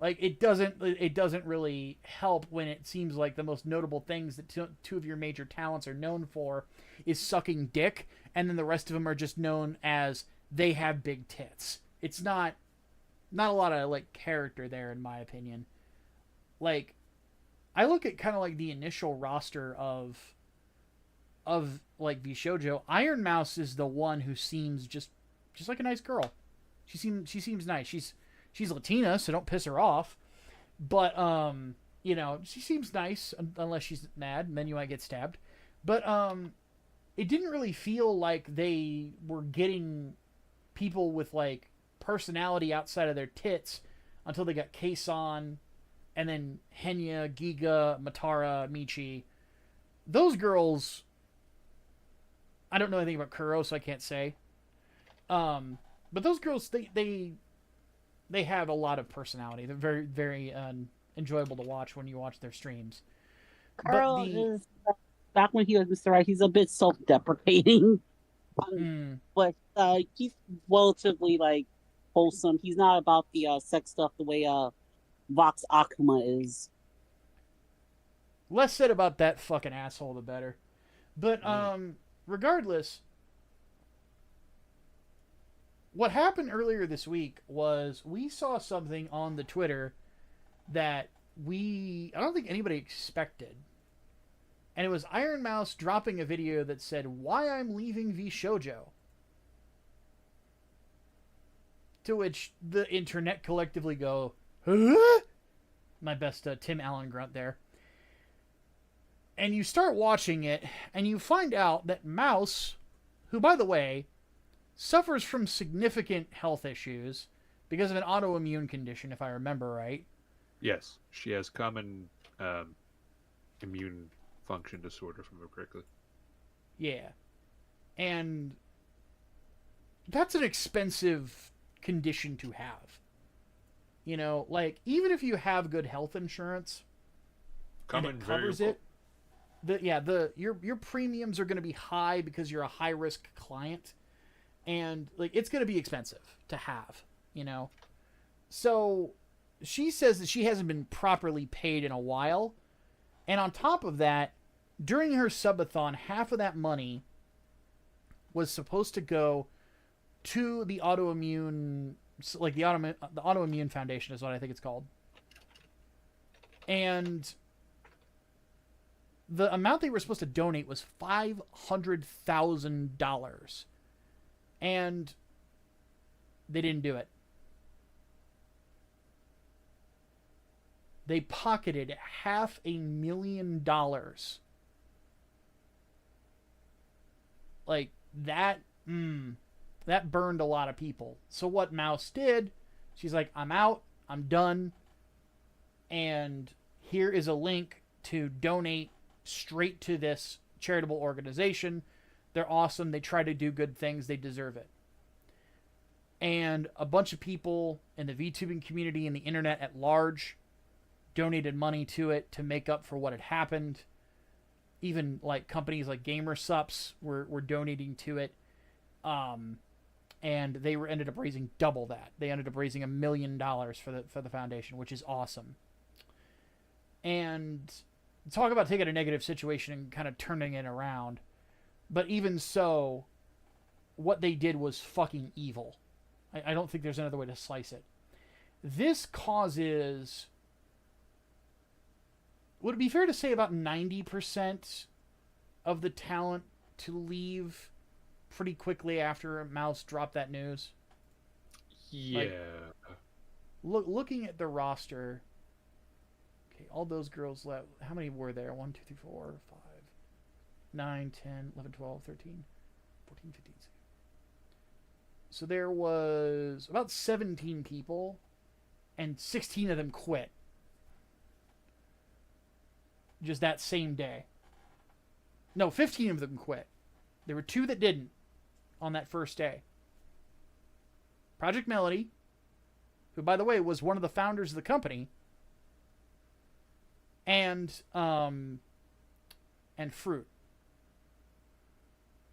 A: Like, it doesn't really help when it seems like the most notable things that two of your major talents are known for is sucking dick, and then the rest of them are just known as they have big tits. It's not a lot of like character there, in my opinion. Like, I look at kind of like the initial roster of like Vshojo. Iron Mouse is the one who seems just like a nice girl. She seems nice. She's Latina, so don't piss her off. But she seems nice unless she's mad, and then you might get stabbed. But it didn't really feel like they were getting people with like personality outside of their tits until they got Kason, and then Henya, Giga, Matara, Michi. Those girls, I don't know anything about Kuro, so I can't say. But those girls, they have a lot of personality. They're very, very enjoyable to watch when you watch their streams.
B: Carl is, back when he was Mr. Right, he's a bit self-deprecating. But he's relatively, like, wholesome. He's not about the sex stuff the way Vox Akuma is.
A: Less said about that fucking asshole, the better. But, regardless, what happened earlier this week was we saw something on the Twitter that I don't think anybody expected. And it was Iron Mouse dropping a video that said, "Why I'm leaving Vshojo." To which the internet collectively go, "Huh?" My best Tim Allen grunt there. And you start watching it, and you find out that Mouse, who, by the way, suffers from significant health issues because of an autoimmune condition, if I remember right.
C: Yes, she has common immune function disorder, if I remember correctly.
A: Yeah. And that's an expensive condition to have. Like, even if you have good health insurance and it covers it, your premiums are going to be high because you're a high-risk client. And, like, it's going to be expensive to have, So, she says that she hasn't been properly paid in a while. And on top of that, during her subathon, half of that money was supposed to go to the autoimmune, like the Autoimmune Foundation is what I think it's called. And the amount they were supposed to donate was $500,000. And they didn't do it. They pocketed $500,000. Like, that burned a lot of people. So what Mouse did, she's like, I'm out, I'm done, and here is a link to donate straight to this charitable organization. They're awesome. They try to do good things. They deserve it. And a bunch of people in the VTubing community and the internet at large donated money to it to make up for what had happened. even like companies like GamerSups were donating to it. And they ended up raising double that. They ended up raising $1 million for the foundation, which is awesome. And talk about taking a negative situation and kind of turning it around. But even so, what they did was fucking evil. I don't think there's another way to slice it. This causes, would it be fair to say, about 90% of the talent to leave pretty quickly after Mouse dropped that news?
C: Yeah.
A: Like, looking at the roster, okay, all those girls left. How many were there? 1, 2, 3, 4, 5, 9, 10, 11, 12, 13, 14, 15, 16. So there was about 17 people, and 16 of them quit. Just that same day. No, 15 of them quit. There were 2 that didn't on that first day. Project Melody, who, by the way, was one of the founders of the company, and Fruit.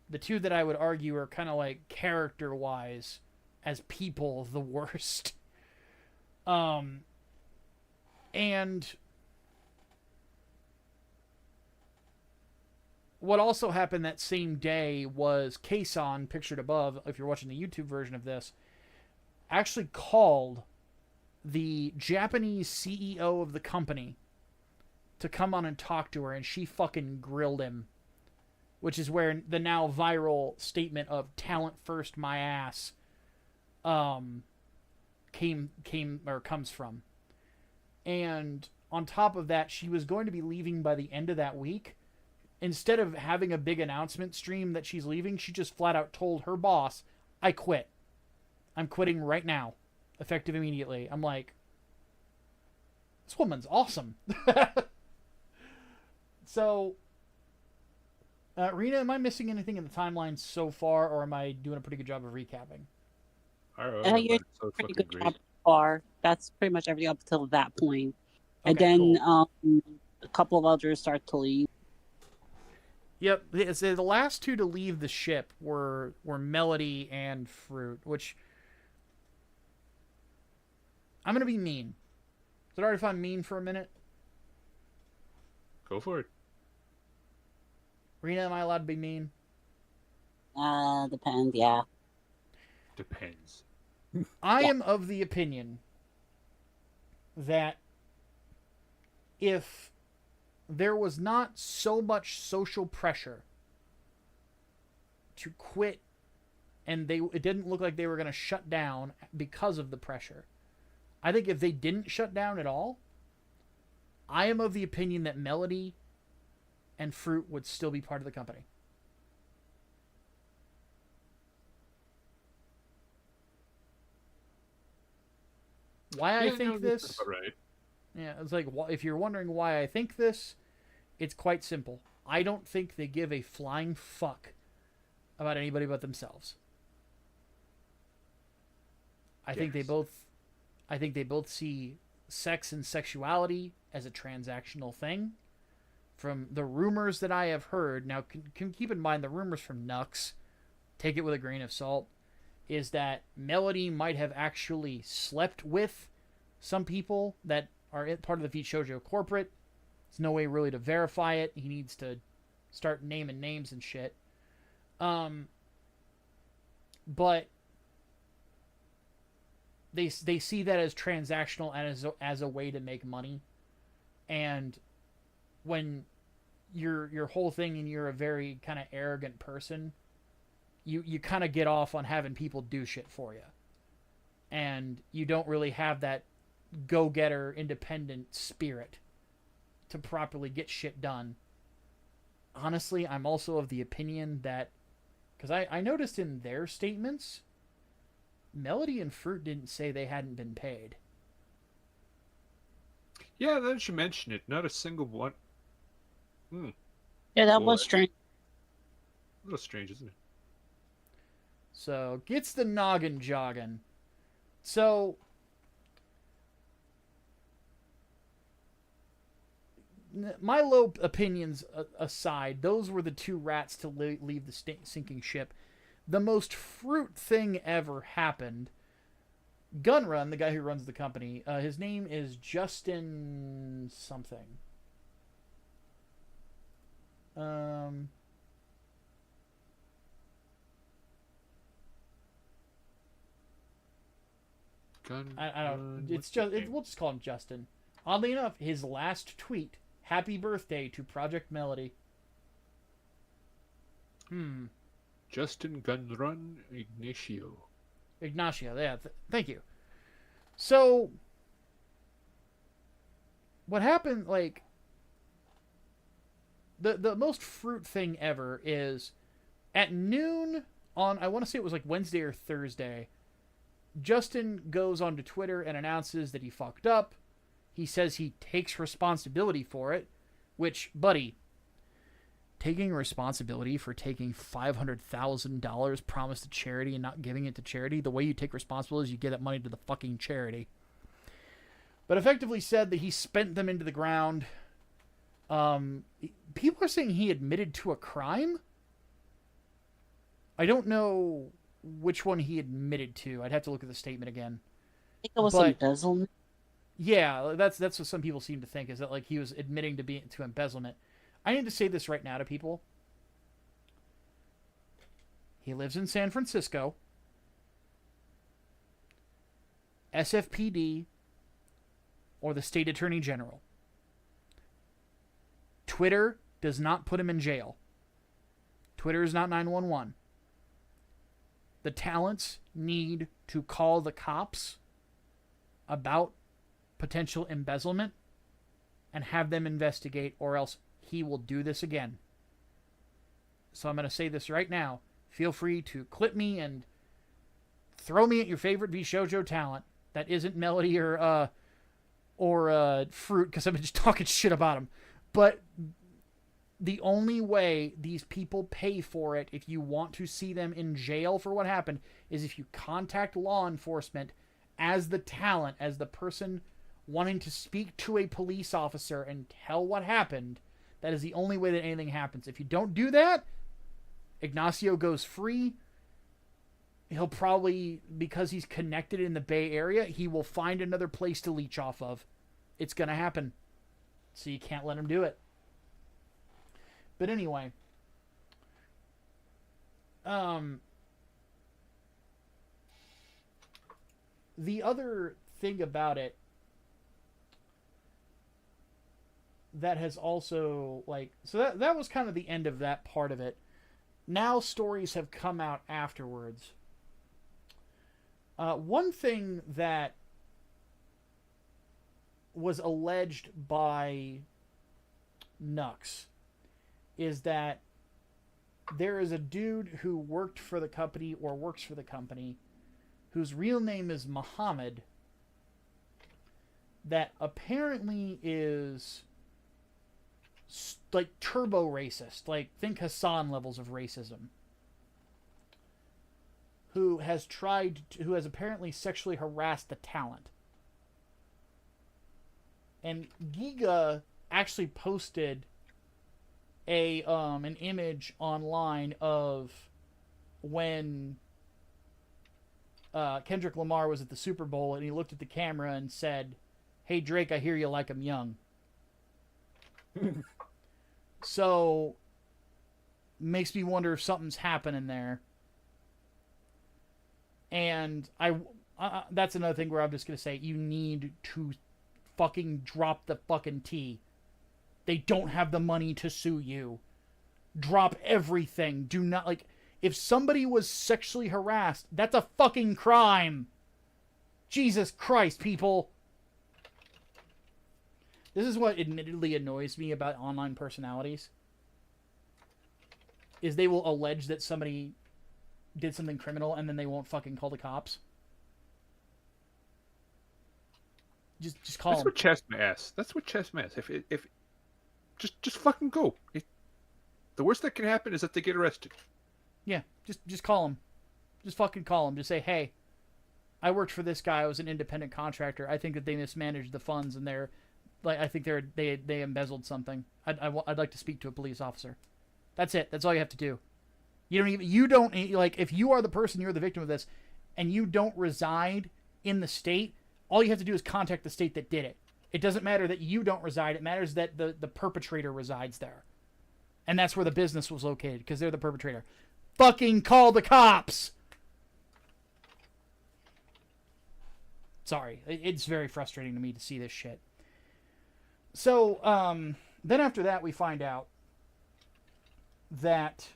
A: The 2 that I would argue are kind of like character-wise, as people, the worst. And what also happened that same day was Kason, pictured above, if you're watching the YouTube version of this, actually called the Japanese CEO of the company to come on and talk to her, and she fucking grilled him. Which is where the now viral statement of "talent first, my ass" comes from. And on top of that, she was going to be leaving by the end of that week. Instead of having a big announcement stream that she's leaving, she just flat out told her boss, "I quit. I'm quitting right now, effective immediately." I'm like, this woman's awesome. So, Rena, am I missing anything in the timeline so far, or am I doing a pretty good job of recapping?
B: You're
C: so
B: pretty
C: fucking
B: good
C: great.
B: job so far. That's pretty much everything up until that point. And
A: Okay,
B: then
A: cool.
B: a couple of others start to leave.
A: Yep, the last 2 to leave the ship were Melody and Fruit, which I'm gonna be mean. Is it alright if I'm mean for a minute?
C: Go for it.
A: Rena, am I allowed to be mean?
B: Depends, yeah.
C: Depends.
A: I am of the opinion that if there was not so much social pressure to quit, and it didn't look like they were going to shut down because of the pressure, I think if they didn't shut down at all, I am of the opinion that Melody and Fruit would still be part of the company. Why I think this?
C: Right.
A: Yeah, it's like, if you're wondering why I think this, it's quite simple. I don't think they give a flying fuck about anybody but themselves. I think they both see sex and sexuality as a transactional thing. From the rumors that I have heard, now can keep in mind the rumors from Nux, take it with a grain of salt, is that Melody might have actually slept with some people that are part of the Vshojo corporate. There's no way really to verify it. He needs to start naming names and shit. But they see that as transactional and as a way to make money. And when your whole thing and you're a very kind of arrogant person, you kind of get off on having people do shit for you. And you don't really have that go-getter independent spirit to properly get shit done. Honestly, I'm also of the opinion that, because I noticed in their statements, Melody and Fruit didn't say they hadn't been paid.
C: Yeah, now that you mention it, not a single one.
B: Yeah, that
C: Boy.
B: was strange.
C: A little strange, isn't it?
A: So, gets the noggin jogging. So, my low opinions aside, those were the two rats to leave the sinking ship. The most fruit thing ever happened. Gunrun, the guy who runs the company, his name is Justin something. I don't. It's just. We'll just call him Justin. Oddly enough, his last tweet: "Happy birthday to Project Melody."
C: Justin Gunrun Ignacio.
A: Yeah. Thank you. So, what happened? Like, the most fruit thing ever is at noon on. I want to say it was like Wednesday or Thursday. Justin goes onto Twitter and announces that he fucked up. He says he takes responsibility for it, which, buddy, taking responsibility for taking $500,000 promised to charity and not giving it to charity, the way you take responsibility is you give that money to the fucking charity. But effectively said that he spent them into the ground. People are saying he admitted to a crime. I don't know which one he admitted to. I'd have to look at the statement again.
B: I think it was embezzlement.
A: Yeah, that's what some people seem to think, is that like he was admitting to embezzlement. I need to say this right now to people. He lives in San Francisco. SFPD or the State Attorney General. Twitter does not put him in jail. Twitter is not 911. The talents need to call the cops about potential embezzlement and have them investigate, or else he will do this again. So I'm going to say this right now. Feel free to clip me and throw me at your favorite Vshojo talent that isn't Melody or Fruit, because I'm just talking shit about him. But the only way these people pay for it, if you want to see them in jail for what happened, is if you contact law enforcement as the talent, as the person wanting to speak to a police officer and tell what happened. That is the only way that anything happens. If you don't do that, Ignacio goes free. He'll probably, because he's connected in the Bay Area, he will find another place to leech off of. It's going to happen. So you can't let him do it. But anyway, the other thing about it that has also, like, so that was kind of the end of that part of it. Now stories have come out afterwards. One thing that was alleged by Nux is that there is a dude who worked for the company or works for the company whose real name is Muhammad that apparently is like turbo racist, like think Hassan levels of racism, who has apparently sexually harassed the talent. And Giga actually posted an image online of when Kendrick Lamar was at the Super Bowl, and he looked at the camera and said, "Hey Drake, I hear you like I'm young." So makes me wonder if something's happening there. And that's another thing where I'm just gonna say you need to fucking drop the fucking T. They don't have the money to sue you. Drop everything. Do not, like, if somebody was sexually harassed, that's a fucking crime. Jesus Christ, people. This is what admittedly annoys me about online personalities. Is they will allege that somebody did something criminal and then they won't fucking call the cops. Just call them.
C: That's what Chessman asks. If just fucking go. The worst that can happen is that they get arrested.
A: Yeah, just call them. Just fucking call them. Just say, hey, I worked for this guy. I was an independent contractor. I think that they mismanaged the funds and they're like I think they embezzled something. I'd like to speak to a police officer. That's it. That's all you have to do. You don't like if you are the person, you're the victim of this, and you don't reside in the state. All you have to do is contact the state that did it. It doesn't matter that you don't reside. It matters that the perpetrator resides there, and that's where the business was located because they're the perpetrator. Fucking call the cops. Sorry, it's very frustrating to me to see this shit. So, then after that, we find out that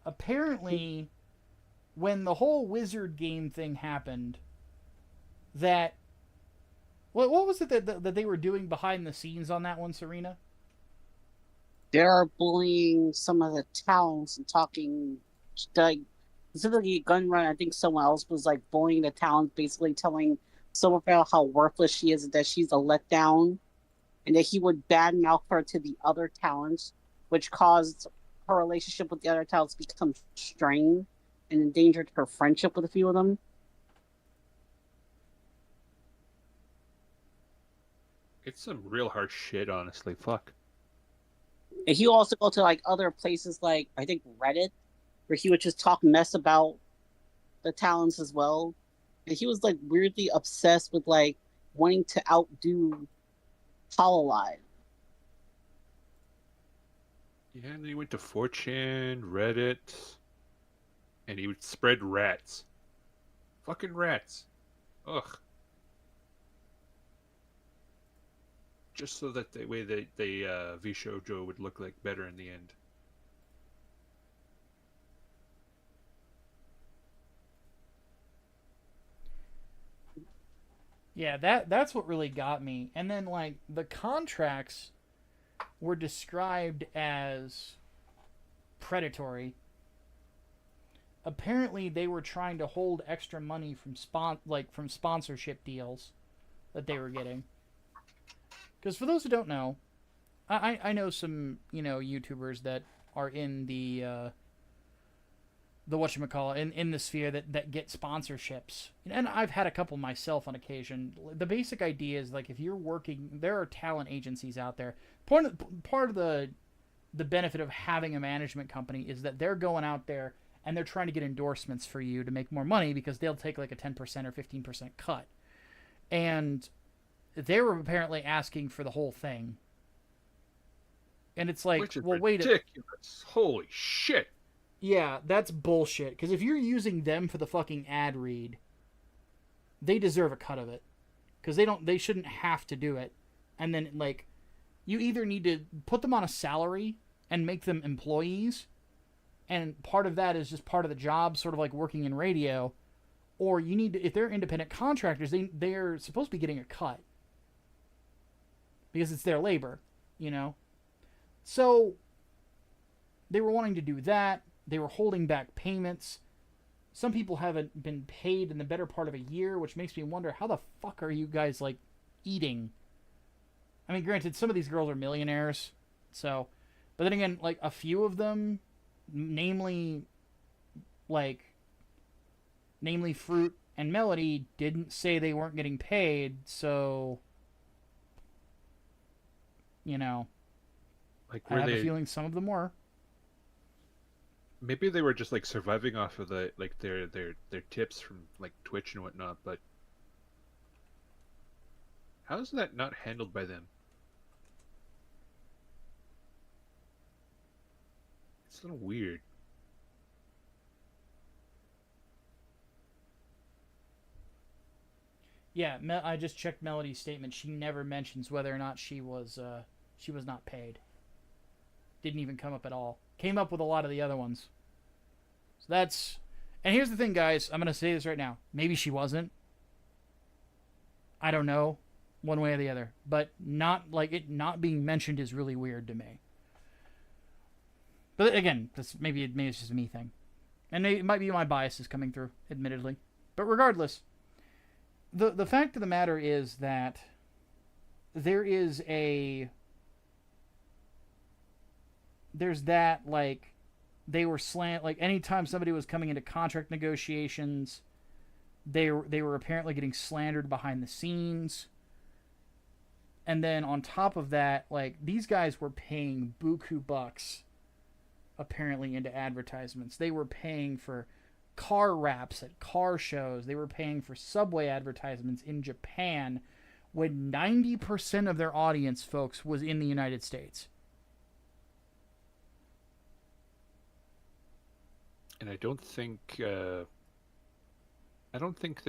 A: apparently when the whole wizard game thing happened, that... What was it that they were doing behind the scenes on that one, Serena?
B: They're bullying some of the towns and talking, like, specifically Gun Run. I think someone else was like bullying the towns, basically telling someone about how worthless she is and that she's a letdown, and that he would badmouth her to the other towns, which caused her relationship with the other towns to become strained and endangered her friendship with a few of them.
C: It's some real harsh shit, honestly. Fuck.
B: And he would also go to like other places, like I think Reddit, where he would just talk mess about the talents as well. And he was like weirdly obsessed with like wanting to outdo Hololive.
C: Yeah, and then he went to 4chan, Reddit, and he would spread rats. Fucking rats. Ugh. Just so that the way they Vshojo would look like better in the end.
A: Yeah, that's what really got me. And then like the contracts were described as predatory. Apparently they were trying to hold extra money from from sponsorship deals that they were getting. Because for those who don't know, I know some, YouTubers that are in the whatchamacallit, in the sphere that get sponsorships. And I've had a couple myself on occasion. The basic idea is, like, if you're working, there are talent agencies out there. Part of the benefit of having a management company is that they're going out there and they're trying to get endorsements for you to make more money because they'll take like a 10% or 15% cut. And they were apparently asking for the whole thing. And it's like, well, wait a...
C: ridiculous. Holy shit.
A: Yeah, that's bullshit. Because if you're using them for the fucking ad read, they deserve a cut of it. Because they shouldn't have to do it. And then, like, you either need to put them on a salary and make them employees, and part of that is just part of the job, sort of like working in radio, or you need to, if they're independent contractors, they're supposed to be getting a cut. Because it's their labor, So, they were wanting to do that. They were holding back payments. Some people haven't been paid in the better part of a year, which makes me wonder, how the fuck are you guys, like, eating? I mean, granted, some of these girls are millionaires, so... But then again, like, a few of them, namely Fruit and Melody, didn't say they weren't getting paid, so...
C: Like,
A: I have a feeling some of them were.
C: Maybe they were just like surviving off of the their tips from like Twitch and whatnot, but how is that not handled by them? It's a little weird.
A: Yeah, I just checked Melody's statement. She never mentions whether or not she was not paid. Didn't even come up at all. Came up with a lot of the other ones. So that's... And here's the thing, guys. I'm going to say this right now. Maybe she wasn't. I don't know. One way or the other. But not not being mentioned is really weird to me. But again, maybe it's just a me thing. And it might be my biases coming through, admittedly. But regardless, the fact of the matter is that there is there's that, like, they were anytime somebody was coming into contract negotiations, they were apparently getting slandered behind the scenes. And then on top of that, like, these guys were paying buku bucks apparently into advertisements. They were paying for car wraps at car shows. They were paying for Subway advertisements in Japan when 90% of their audience, folks, was in the United States.
C: And I don't think the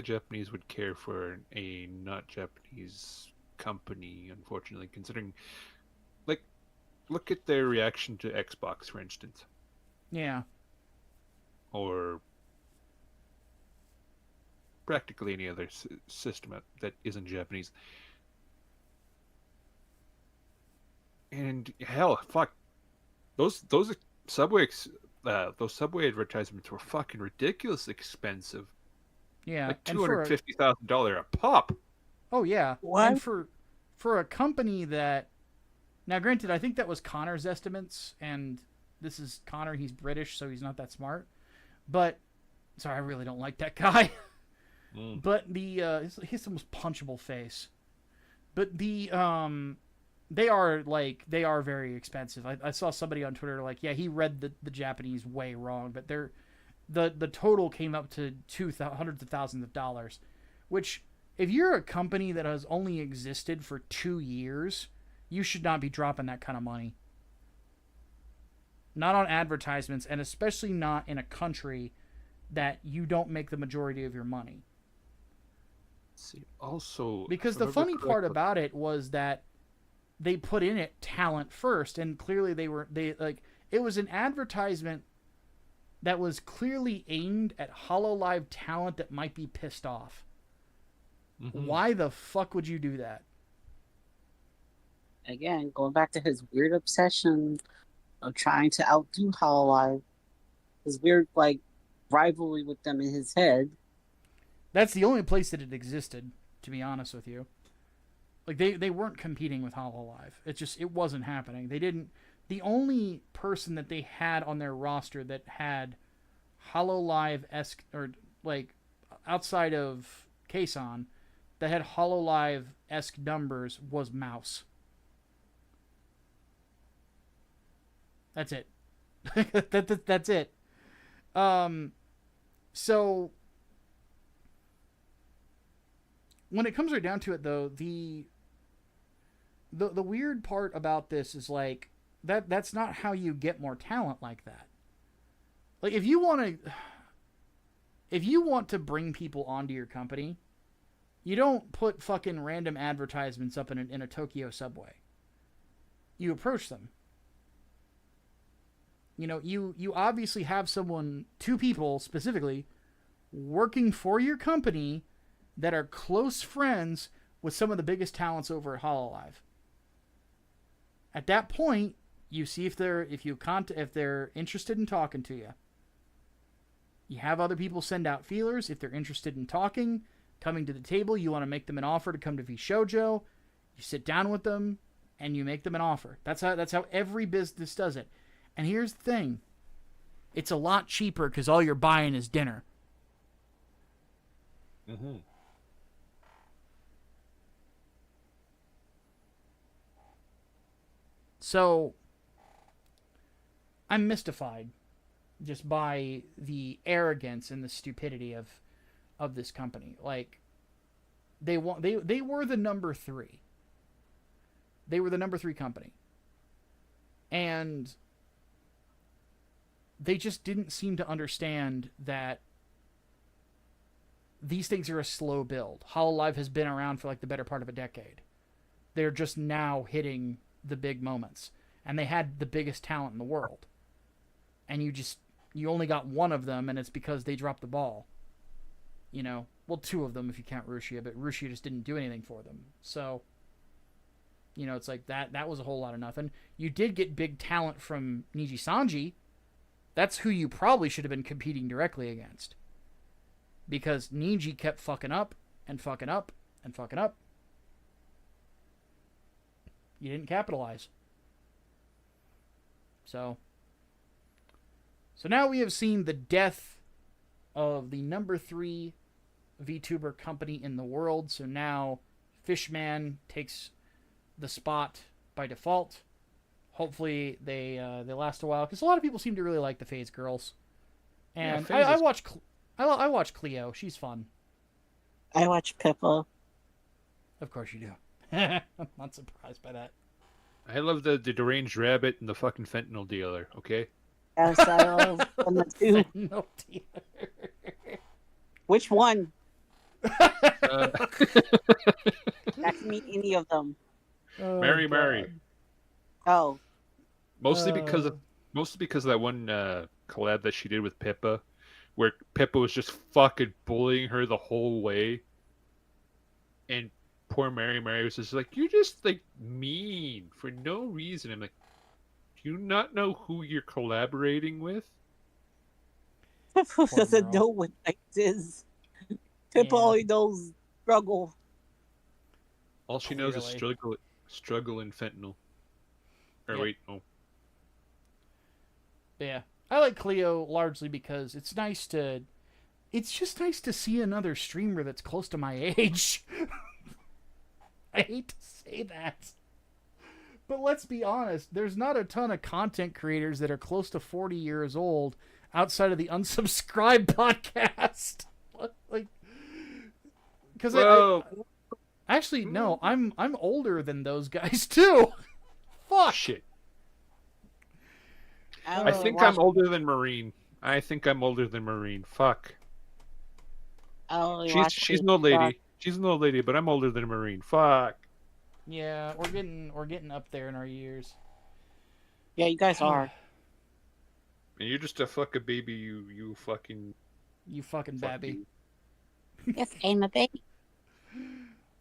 C: Japanese would care for a not Japanese company, unfortunately, considering, like, look at their reaction to Xbox, for instance.
A: Yeah.
C: Or practically any other system that isn't Japanese. And hell, fuck, those Subway advertisements were fucking ridiculously expensive.
A: Yeah.
C: Like $250,000 a pop.
A: Oh yeah.
B: What?
A: And for a company that, now granted, I think that was Connor's estimates, and this is Connor. He's British, so he's not that smart. But sorry, I really don't like that guy. But he has the most punchable face. But they are very expensive. I saw somebody on Twitter like, yeah, he read the Japanese way wrong, but the total came up to hundreds of thousands of dollars, which, if you're a company that has only existed for 2 years, you should not be dropping that kind of money. Not on advertisements, and especially not in a country that you don't make the majority of your money.
C: See, also,
A: because the funny part about it was that they put in it talent first, and clearly it was an advertisement that was clearly aimed at HoloLive talent that might be pissed off. Mm-hmm. Why the fuck would you do that?
B: Again, going back to his weird obsession of trying to outdo HoloLive, his weird, like, rivalry with them in his head.
A: That's the only place that it existed, to be honest with you. Like, they weren't competing with HoloLive. It wasn't happening. The only person that they had on their roster that had HoloLive-esque, or, like, outside of Kason, that had HoloLive-esque numbers was Mouse. That's it. That's it. So when it comes right down to it, though, the weird part about this is, like, that's not how you get more talent like that. Like, if you want to bring people onto your company, you don't put fucking random advertisements up in a Tokyo subway. You approach them. You know, you obviously have two people specifically, working for your company that are close friends with some of the biggest talents over at HoloLive. At that point, you see if they're interested in talking to you. You have other people send out feelers. If they're interested in talking, coming to the table, you want to make them an offer to come to Vshojo. You sit down with them and you make them an offer. That's how every business does it. And here's the thing. It's a lot cheaper because all you're buying is dinner.
C: Mm-hmm.
A: So, I'm mystified just by the arrogance and the stupidity of this company. Like, they were the number 3. They were the number 3 company. And they just didn't seem to understand that these things are a slow build. HoloLive has been around for like the better part of a decade. They're just now hitting the big moments. And they had the biggest talent in the world. And you only got one of them, and it's because they dropped the ball. You know? Well, 2 of them if you count Rushia, but Rushia just didn't do anything for them. So, you know, it's like that was a whole lot of nothing. You did get big talent from Niji Sanji. That's who you probably should have been competing directly against. Because Niji kept fucking up and fucking up and fucking up. You didn't capitalize. So now we have seen the death of the number 3 VTuber company in the world. So now Fishman takes the spot by default. Hopefully they last a while because a lot of people seem to really like the FaZe girls. And
C: FaZe
A: I
C: is-
A: watch I watch Cleo. She's fun.
B: I watch Pippa.
A: Of course you do. I'm not surprised by that.
C: I love the deranged rabbit and the fucking fentanyl dealer. Okay.
B: Yes, I love them too.
A: No dear.
B: Which one?
C: Uh,
B: I can meet any of them.
A: Oh,
C: Mary.
A: God.
B: Oh,
C: mostly because of that one collab that she did with Pippa, where Pippa was just fucking bullying her the whole way, and poor Mary was just like, "You're just like mean for no reason." I'm like, "Do you not know who you're collaborating with?"
B: Pippa doesn't
A: girl.
B: know what night is. Pippa
A: Yeah.
B: only knows struggle.
C: All she knows is
A: Clearly.
C: struggle and fentanyl. Or
A: Yep.
C: wait, no.
A: Yeah. I like Cleo largely because it's just nice to see another streamer that's close to my age. I hate to say that. But let's be honest, there's not a ton of content creators that are close to 40 years old outside of the Unsubscribed podcast. Like, because actually no, I'm older than those guys too. Fuck.
C: Shit.
B: don't
C: I
B: really
C: think
B: watch-
C: I'm older than Marine. Fuck.
B: I don't really watch
C: She's
B: TV,
C: an old lady. She's an old lady, but I'm older than Marine. Fuck.
A: Yeah, we're getting up there in our years.
B: Yeah, you guys are.
C: And you're just a fucking baby, you fucking
A: You fucking
C: fuck
A: babby.
C: you.
B: Yes, I'm a baby.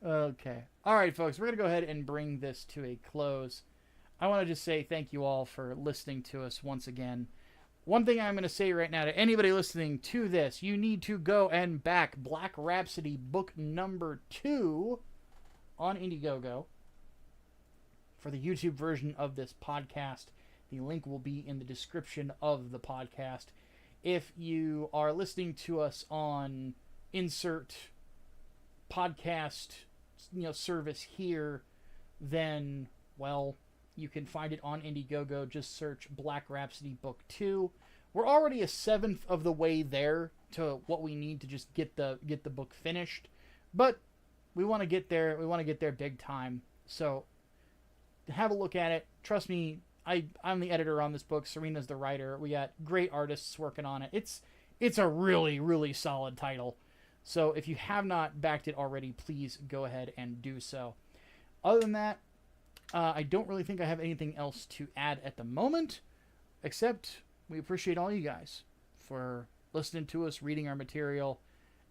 A: Okay. All right, folks, we're going to go ahead and bring this to a close. I want to just say thank you all for listening to us once again. One thing I'm going to say right now to anybody listening to this, you need to go and back Black Rhapsody book number 2 on Indiegogo for the YouTube version of this podcast. The link will be in the description of the podcast. If you are listening to us on insert podcast service here, then, well, you can find it on Indiegogo. Just search Black Rhapsody Book 2. We're already a seventh of the way there to what we need to just get the book finished. But we want to get there. We want to get there big time. So have a look at it. Trust me, I'm the editor on this book. Serena's the writer. We got great artists working on it. It's a really, really solid title. So if you have not backed it already, please go ahead and do so. Other than that, I don't really think I have anything else to add at the moment, except we appreciate all you guys for listening to us, reading our material,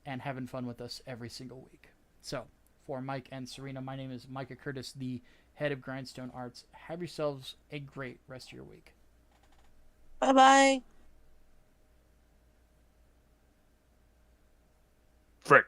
A: and having fun with us every single week. So, for Mike and Serena, my name is Micah Curtis, the head of Grindstone Arts. Have yourselves a great rest of your week.
B: Bye-bye.
C: Frick.